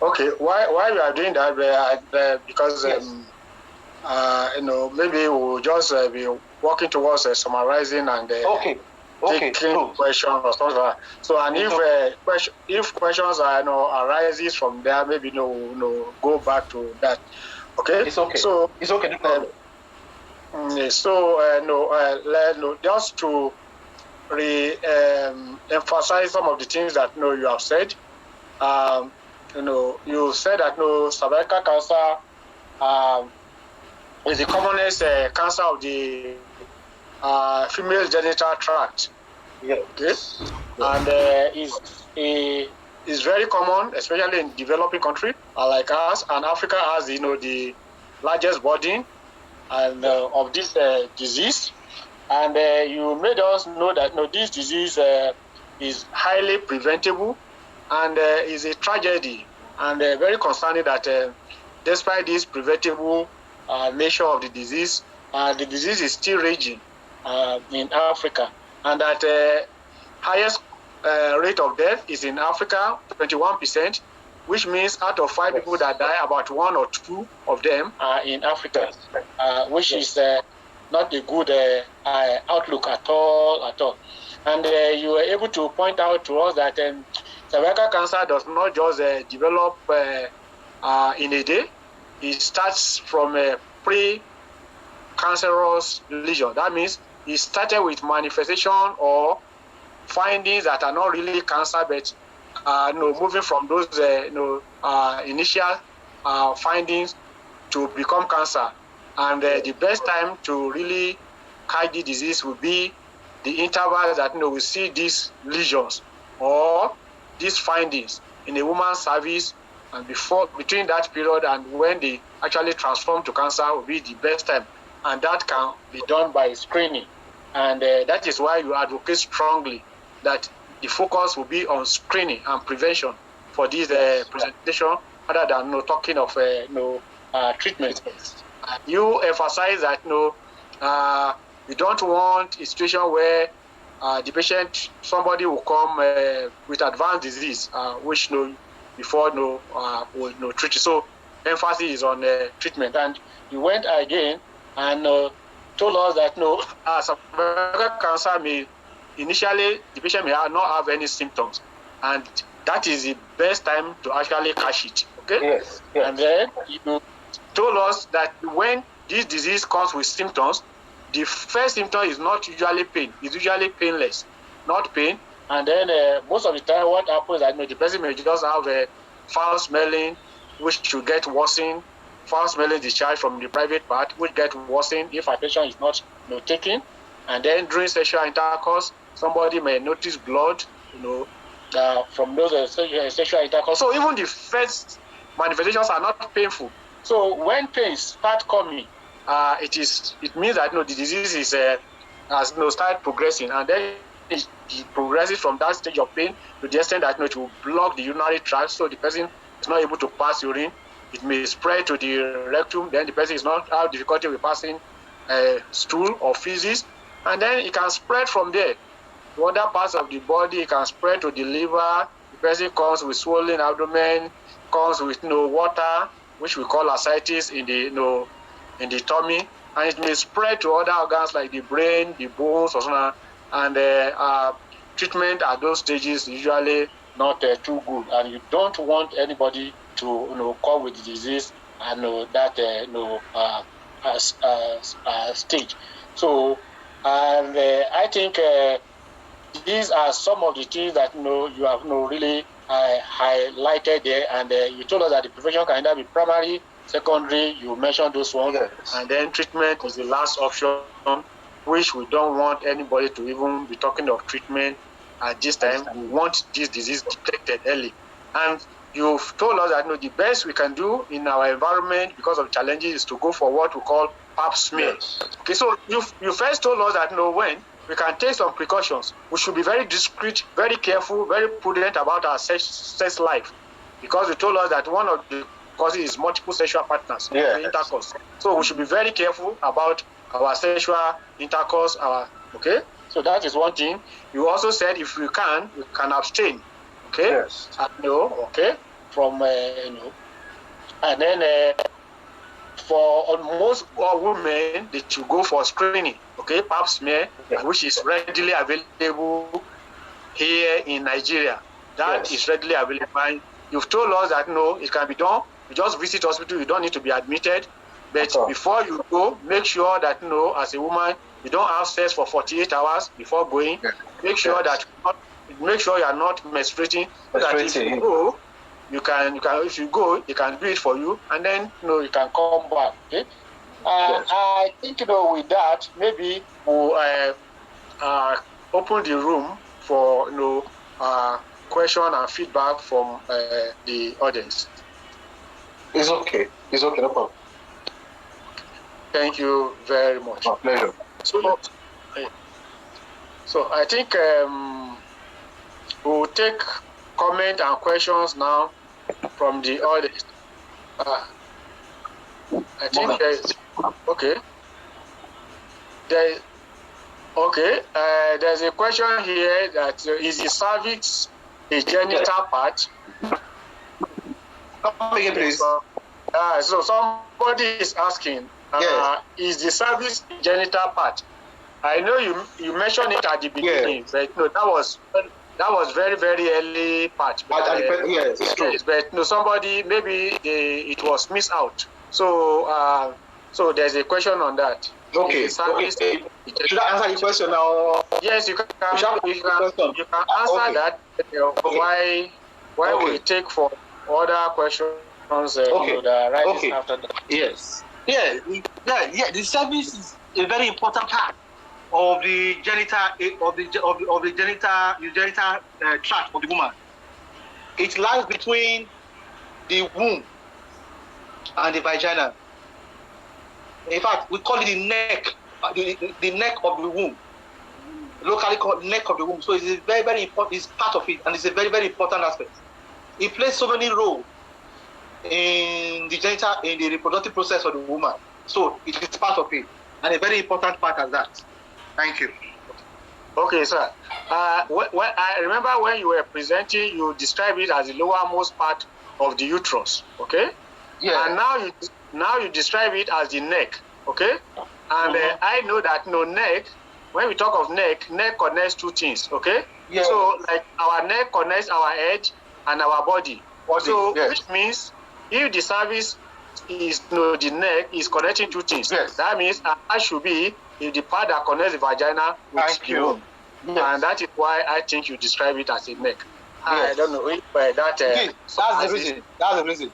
Okay. Why we are doing that? Because yes. Maybe we'll just be working towards summarizing and taking questions or something like that. So, and if questions are arises from there, maybe go back to that. Okay. It's okay. So it's okay. No problem. Just to emphasize some of the things that you have said. You said that cervical cancer is the commonest cancer of the female genital tract. Yeah. Okay. And is very common, especially in developing countries like us, and Africa has the largest burden and of this disease. And you made us know that this disease is highly preventable and is a tragedy, and very concerning that despite this preventable nature of the disease is still raging in Africa, and that highest rate of death is in Africa, 21%, which means out of 5 people that die, about 1 or 2 of them are in Africa, which is not a good outlook at all. And you were able to point out to us that cervical cancer does not just develop in a day. It starts from a pre-cancerous lesion. That means it started with manifestation or findings that are not really cancer, but moving from those initial findings to become cancer. And the best time to really catch the disease will be the interval that we see these lesions or these findings in a woman's cervix, and between that period and when they actually transform to cancer will be the best time, and that can be done by screening. And that is why you advocate strongly that the focus will be on screening and prevention for this presentation, other than talking of treatment. You emphasize that you don't want a situation where the patient, somebody will come with advanced disease, which before will treat it. So emphasis is on treatment. And you went again and told us that cervical cancer may initially the patient may not have any symptoms, and that is the best time to actually catch it. Okay. Yes. And then you told us that when this disease comes with symptoms, the first symptom is not usually pain. It's usually painless, not pain. And then most of the time, what happens is that the person may just have a foul smelling, which should get worsened. Foul smelling discharge from the private part, which get worsened if a patient is not taken. And then during sexual intercourse, somebody may notice blood, from those sexual intercourse. So even the first manifestations are not painful. So when pains start coming, it means that the disease is has started progressing, and then it progresses from that stage of pain to the extent that it will block the urinary tract, so the person is not able to pass urine. It may spread to the rectum, then the person is not have difficulty with passing stool or feces, and then it can spread from there to other parts of the body. It can spread to the liver. The person comes with swollen abdomen, comes with no water, which we call ascites in the in the tummy, and it may spread to other organs like the brain, the bones, or something. And treatment at those stages is usually not too good, and you don't want anybody to come with the disease and that stage. So, and I think these are some of the things that you have really highlighted there, and you told us that the prevention can either be primary, secondary. You mentioned those ones, yes. And then treatment is the last option, which we don't want anybody to even be talking of treatment at this time. We want this disease detected early, and you've told us that the best we can do in our environment because of challenges is to go for what we call pap smear. Yes. Okay, so you first told us that when we can take some precautions. We should be very discreet, very careful, very prudent about our sex life, because you told us that one of the causes is multiple sexual partners, yes. Intercourse. So we should be very careful about our sexual intercourse. Okay, so that is one thing. You also said if we can abstain. Okay, yes. Okay, from and then for most women, they should go for screening. Okay, pap smear, yes. Which is readily available here in Nigeria. That yes. is readily available. You've told us that it can be done. You just visit hospital. You don't need to be admitted. But before you go, make sure that as a woman, you don't have sex for 48 hours before going. Yes. Make sure yes. Make sure you are not menstruating. So that if you go, you can if you go, they can do it for you, and then you can come back. Okay. Yes. I think with that, maybe we'll open the room for question and feedback from the audience. It's okay. It's okay. No problem. Thank you very much. My pleasure. So I think we'll take comment and questions now from the audience. I think okay. There's a question here that is the cervix a genital part? Come again, please. So somebody is asking, yes. Is the cervix a genital part? I know you mentioned it at the beginning, yes. But that was very, very early part. But, yes, it's true. But somebody maybe it was missed out. So so there's a question on that. Okay. Should I answer the question now? Yes, you can answer that. Why we take for other questions right after that. Yes. Yeah. The cervix is a very important part of the genital tract of the woman. It lies between the womb and the vagina. In fact, we call it the neck, the neck of the womb. Locally called neck of the womb. So it's a very, very important. It's part of it, and it's a very, very important aspect. It plays so many roles in the reproductive process of the woman. So it is part of it, and a very important part of that. Thank you. Okay, sir. When I remember when you were presenting, you described it as the lowermost part of the uterus. Okay. Yeah. And now you describe it as the neck. Okay. And I know that neck. When we talk of neck connects two things. Okay. Yeah. So like our neck connects our head and our body. So yes. Which means if the cervix is the neck is connecting two things. Yes. That means that should be the part that connects the vagina with the womb. Yes. And that is why I think you describe it as a neck. Yes. I don't know if that. That's the reason. That's the reason.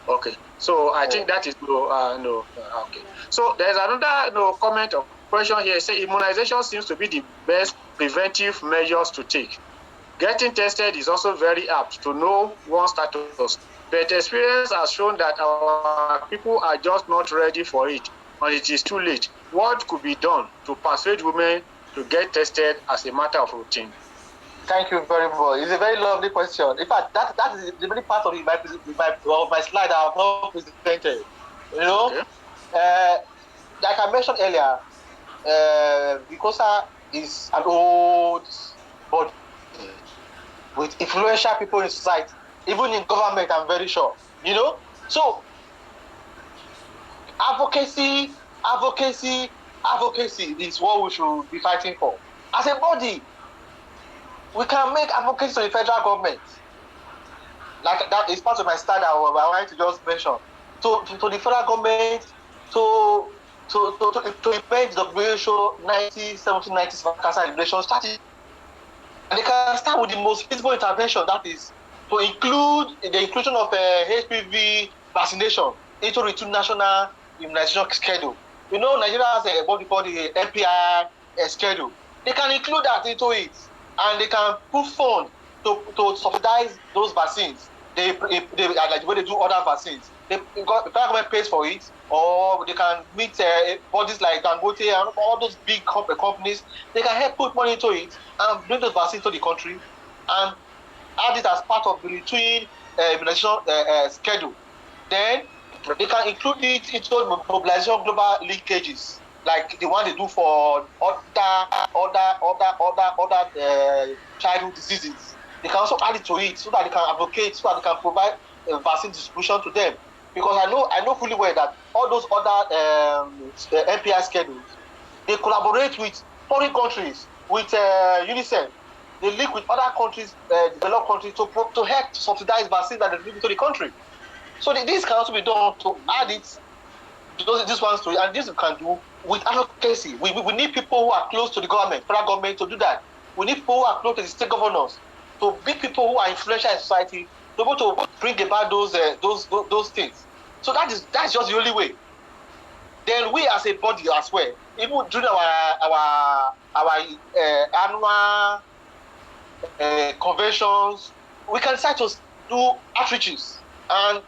Okay. So I think that is okay. So there's another comment or question here. Say immunization seems to be the best preventive measures to take. Getting tested is also very apt to know one's status. But experience has shown that our people are just not ready for it, and it is too late. What could be done to persuade women to get tested as a matter of routine? Thank you very much. It's a very lovely question. In fact, that is the very part of my slide I have not presented. Okay. Like I mentioned earlier, VICOSA is an old body with influential people in society, even in government, I'm very sure. You know? So, advocacy is what we should be fighting for. As a body, we can make advocacy to the federal government. Like that is part of my start I wanted to just mention. To the federal government, to implement the WHO 1970-90 cancer elimination strategy. And they can start with the most feasible intervention, that is to include the inclusion of HPV vaccination into the 2 national immunization schedule. You know, Nigeria has what we call the MPI schedule. They can include that into it, and they can put funds to subsidize those vaccines. They like the way they do other vaccines. The government pays for it, or they can meet bodies like Dangote and all those big companies. They can help put money into it and bring those vaccines to the country and add it as part of the routine immunization schedule. Then they can include it into mobilization global linkages, like the one they do for other childhood diseases. They can also add it to it so that they can advocate, so that they can provide vaccine distribution to them. Because I know fully well that all those other MPI schedules, they collaborate with foreign countries, with UNICEF. They link with other countries, developed countries, to help subsidize vaccines that they deliver to the country. So this can also be done to add it to this one story, and this we can do with advocacy. We need people who are close to the government, federal government, to do that. We need people who are close to the state governors, to be people who are influential in society, to be able to bring about those things. So that's just the only way. Then we as a body as well, even during our annual conventions, we can start to do outreaches and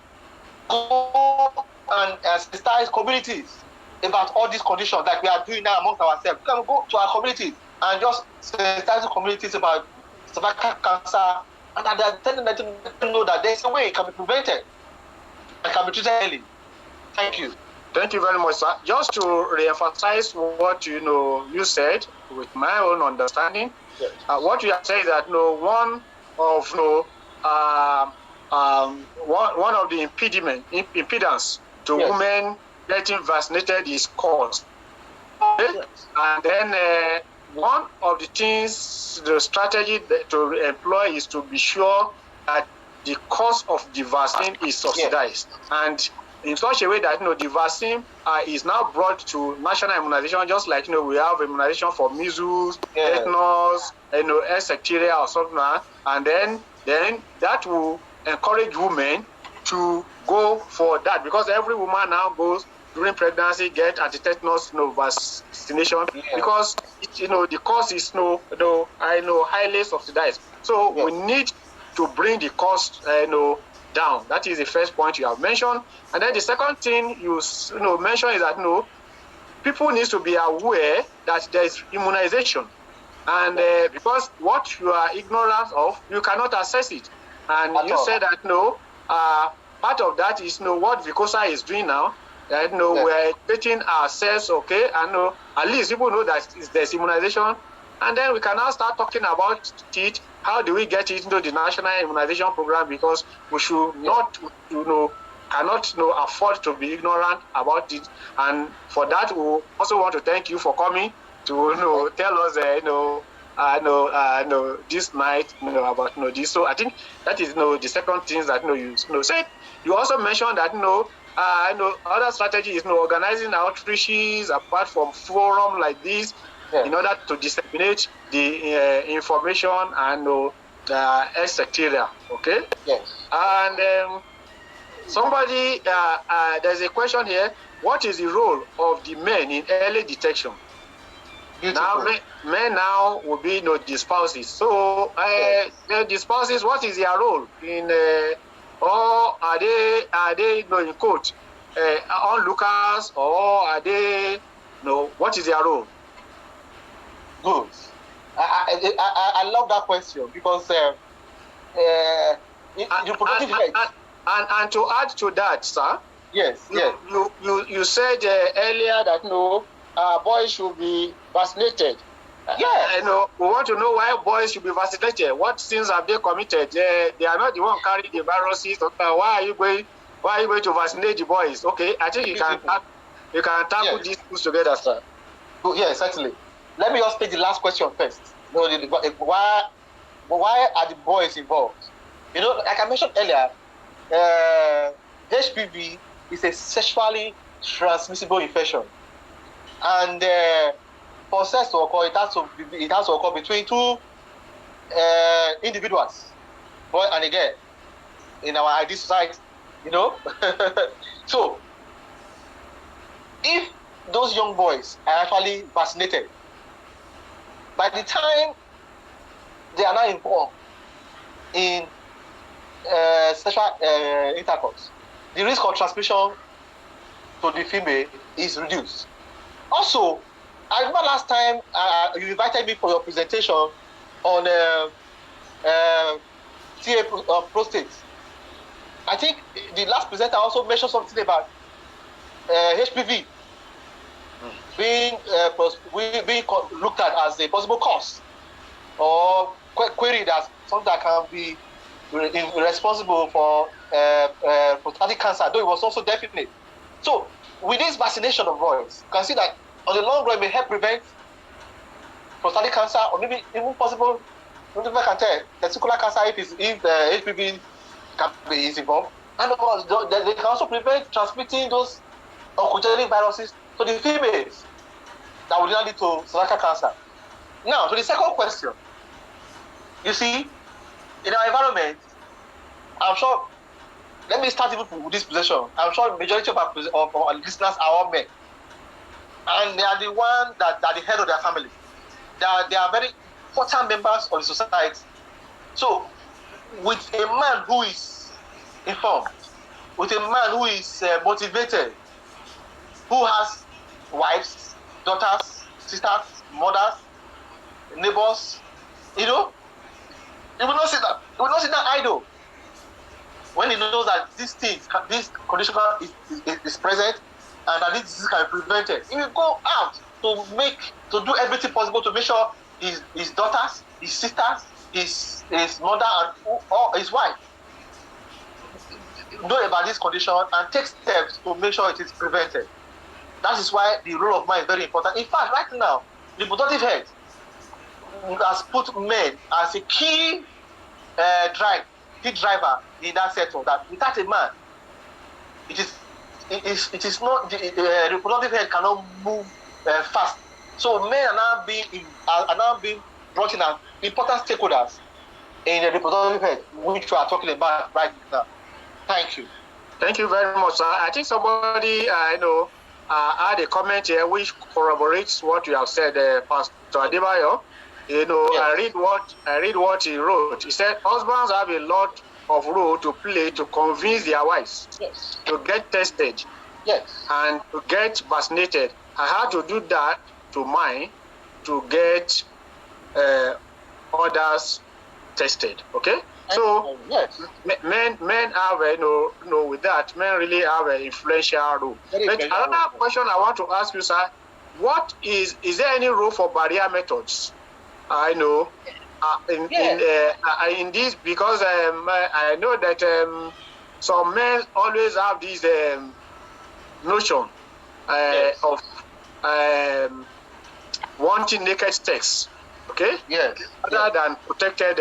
go and sensitize communities about all these conditions like we are doing now amongst ourselves. We can go to our communities and just sensitize the communities about cervical cancer, and telling them to know that there's a way it can be prevented and can be treated early. Thank you. Thank you very much, sir. Just to re-emphasize what you said with my own understanding, yes. What you have said is that one of the impedance to yes. women getting vaccinated is cost. Yes. And then one of the things, the strategy to employ is to be sure that the cost of the vaccine is subsidized. Yes. And in such a way that the vaccine is now brought to national immunization, just like we have immunization for measles, tetanus, etc. or something, and then that will encourage women to go for that, because every woman now goes during pregnancy get anti-tetanus vaccination, because the cost is highly subsidized. So we need to bring the cost down. That is the first point you have mentioned. And then the second thing you mentioned is that people need to be aware that there is immunization, and because what you are ignorant of, you cannot assess it. And you said that part of that is what VICOSA is doing now. That we're educating ourselves, okay, and at least people know that there's immunization, and then we can now start talking about it. How do we get it into the national immunization program? Because we should not, cannot afford to be ignorant about it. And for that, we also want to thank you for coming to tell us, this night, about this. So I think that is the second thing that you said. You also mentioned that other strategy is organizing outreaches apart from forum like this, in order to disseminate the information and etc. Okay. Yes. And somebody, there's a question here. What is the role of the men in early detection? Beautiful. Now, men now will be the spouses. So, the spouses, what is their role in? Or are they in quote onlookers, or are they what is their role? Good. I love that question, because and to add to that, sir. Yes. You said earlier that boys should be vaccinated. Yeah, we want to know why boys should be vaccinated. What sins have they committed? They are not the one carrying the viruses. Why are you going to vaccinate the boys? Okay, I think you can tackle these two together, sir. Yes, certainly. Let me just take the last question first. Why are the boys involved? Like I mentioned earlier, HPV is a sexually transmissible infection, and for sex to occur, it has to occur between two individuals, boy and a girl, in our ideal society. So, if those young boys are actually vaccinated, by the time they are now involved in sexual intercourse, the risk of transmission to the female is reduced. Also, I remember last time you invited me for your presentation on prostate. I think the last presenter also mentioned something about HPV being looked at as a possible cause or queried as something that can be responsible for prostatic cancer, though it was also definite. So, with this vaccination of boys, you can see that on the long run, it may help prevent prostatic cancer, or maybe even possible, if I can tell, testicular cancer if HPV is involved. And of course, they can also prevent transmitting those oncogenic viruses to the females that will lead to cervical cancer. Now, to the second question. You see, in our environment, I'm sure, let me start even with this position. I'm sure the majority of our listeners are all men. And they are the ones that are the head of their family. They are very important members of the society. So, with a man who is informed, with a man who is motivated, who has wives, daughters, sisters, mothers, neighbors, he will not sit down. He will not sit down idle. When he knows that this condition is present and that this disease can be prevented, he will go out to do everything possible to make sure his daughters, his sisters, his mother, and his wife know about this condition and take steps to make sure it is prevented. That is why the role of man is very important. In fact, right now, the reproductive health has put men as a key driver in that sector. That without a man, it is not the reproductive health cannot move fast. So men are now being brought in as important stakeholders in the reproductive health, which we are talking about right now. Thank you. Thank you very much, sir. I think somebody had a comment here which corroborates what you have said, Pastor Adebayo. Yes. I read what he wrote. He said husbands have a lot of role to play to convince their wives to get tested and to get vaccinated. I had to do that to mine to get others tested. Okay, so men have with that, men really have an influential role. But another question I want to ask you, sir, is there any role for barrier methods? I know in this, because I know that some men always have this notion of wanting naked sex, okay? Rather than protected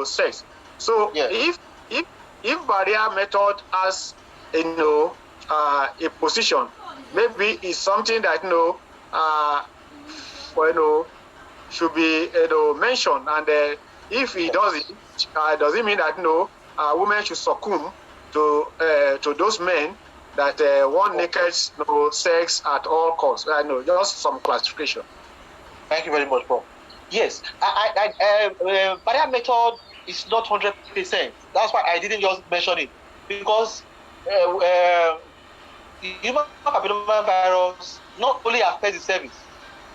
sex. So if barrier method has a position, maybe it's something that should be mentioned, and if he doesn't mean that women should succumb to those men that want naked sex at all costs. I know, just some classification. Thank you very much, Paul. Yes, barrier method is not 100%. That's why I didn't just mention it, because human papillomavirus not only affects the cervix,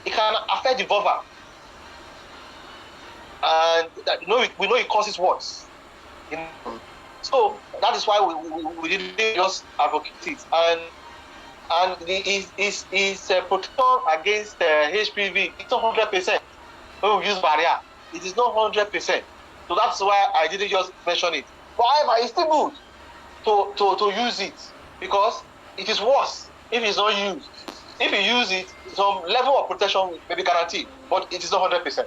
it can affect the vulva. And we know it causes warts. So that is why we didn't just advocate it. And and his protection against HPV it's not 100%. When we use barrier, it is not 100%. So that's why I didn't just mention it. However, it's still good to use it because it is worse if it's not used. If you use it, some level of protection may be guaranteed, but it is not 100%.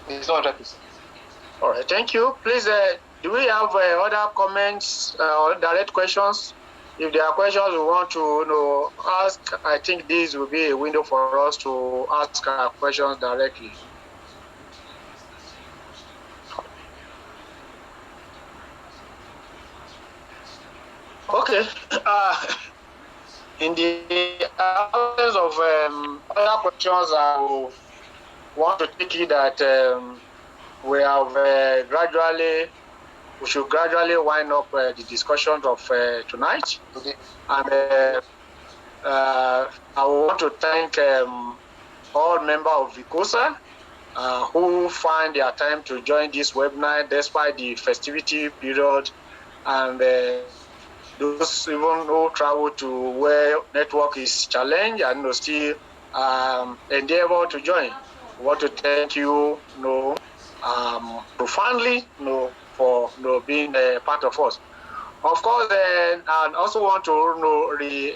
It is not 100%. All right, thank you. Please, do we have other comments or direct questions? If there are questions we want to ask, I think this will be a window for us to ask our questions directly. Okay. In the absence of other questions, I will want to take it that we should gradually wind up the discussion of tonight. And I want to thank all members of VICOSA who find their time to join this webinar despite the festivity period, and those even who travel to where network is challenged and still endeavor to join. I want to thank you, profoundly, for being a part of us. Of course, I also want to be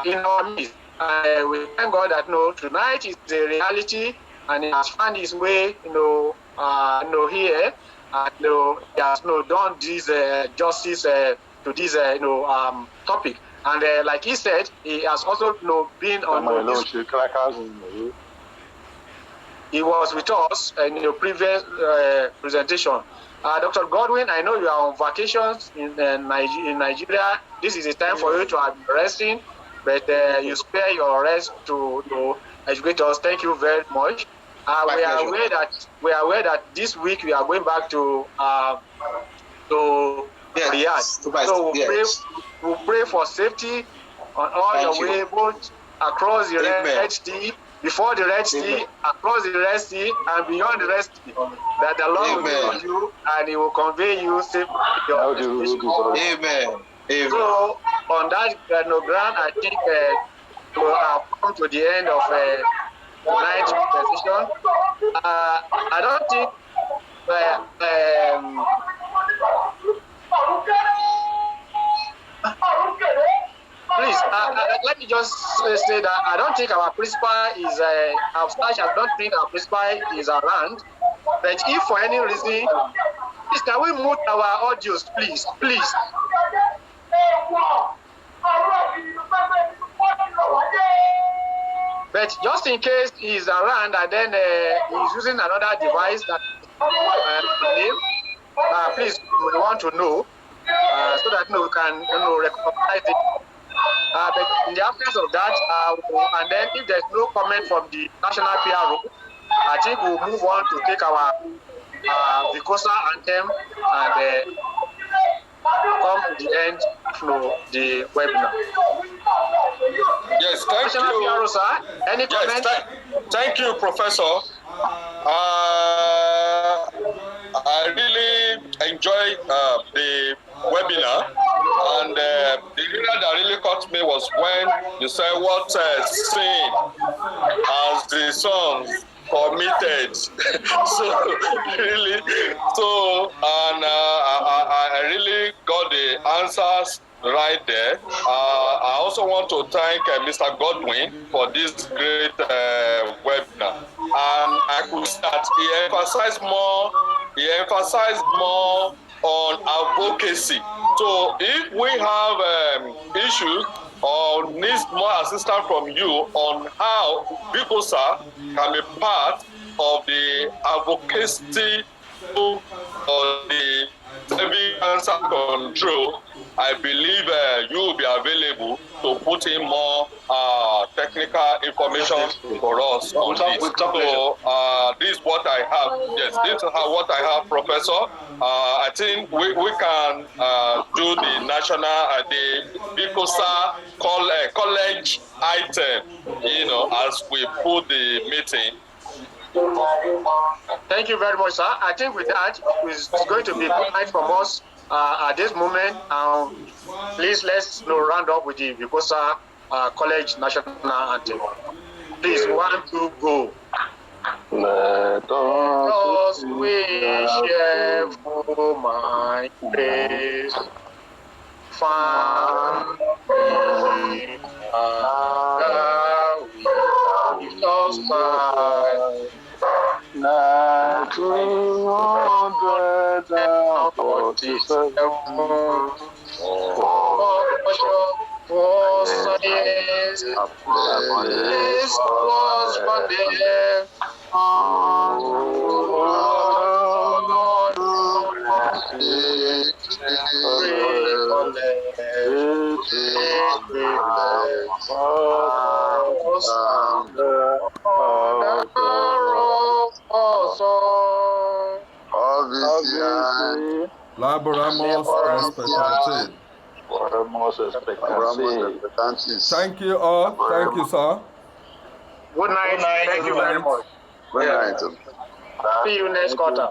in our midst. We thank God that tonight is a reality, and He has found His way, here, and He has done this justice to this topic. And like He said, He has also been on this. He was with us in the previous presentation. Dr. Godwin, I know you are on vacations in Nigeria. This is a time for you to have resting, but you spare your rest to educate us. Thank you very much. We are aware that this week we are going back to Riyadh. So we'll pray for safety on all your way, both across the Red Sea, before the Red Sea, across the Red Sea, and beyond the Red Sea, that the Lord will be with you and He will convey you safely to your destination. Amen. So, on that ground, I think we have come to the end of tonight's presentation. I don't think please, let me just say that I don't think our principal is I don't think our principal is around. But if for any reason, please can we mute our audios, please? But just in case he's around and then he's using another device that please, we want to know so that we can recognize it. But in the absence of that, and then if there's no comment from the national PRO, I think we'll move on to take our VICOSA anthem and come to the end of the webinar. Yes, thank national you. PRO, sir. Any comment? Thank you, Professor. I really enjoyed the webinar, and the area that really caught me was when you said what sing as the songs committed. So really, and I really got the answers right there. I also want to thank Mr. Godwin for this great webinar, and I could see that he emphasized more on advocacy. So if we have issues or needs more assistance from you on how VICOSA can be part of the advocacy for the cervical cancer control, I believe you will be available to put in more technical information for us on this. So this is what I have. Yes, this is what I have, Professor. I think we can do the national, the VICOSA college item, as we put the meeting. Thank you very much, sir. I think with that, it's going to be good night from us at this moment. Please let's round up with the VICOSA College National Anthem. Please, 1, 2, go. Let us wish for my praise. Family, with us by 1947 for science, this was funded. Laboramos expectantes. Thank you all. Thank you, sir. Good night. Thank you very much. Good night. See you next quarter.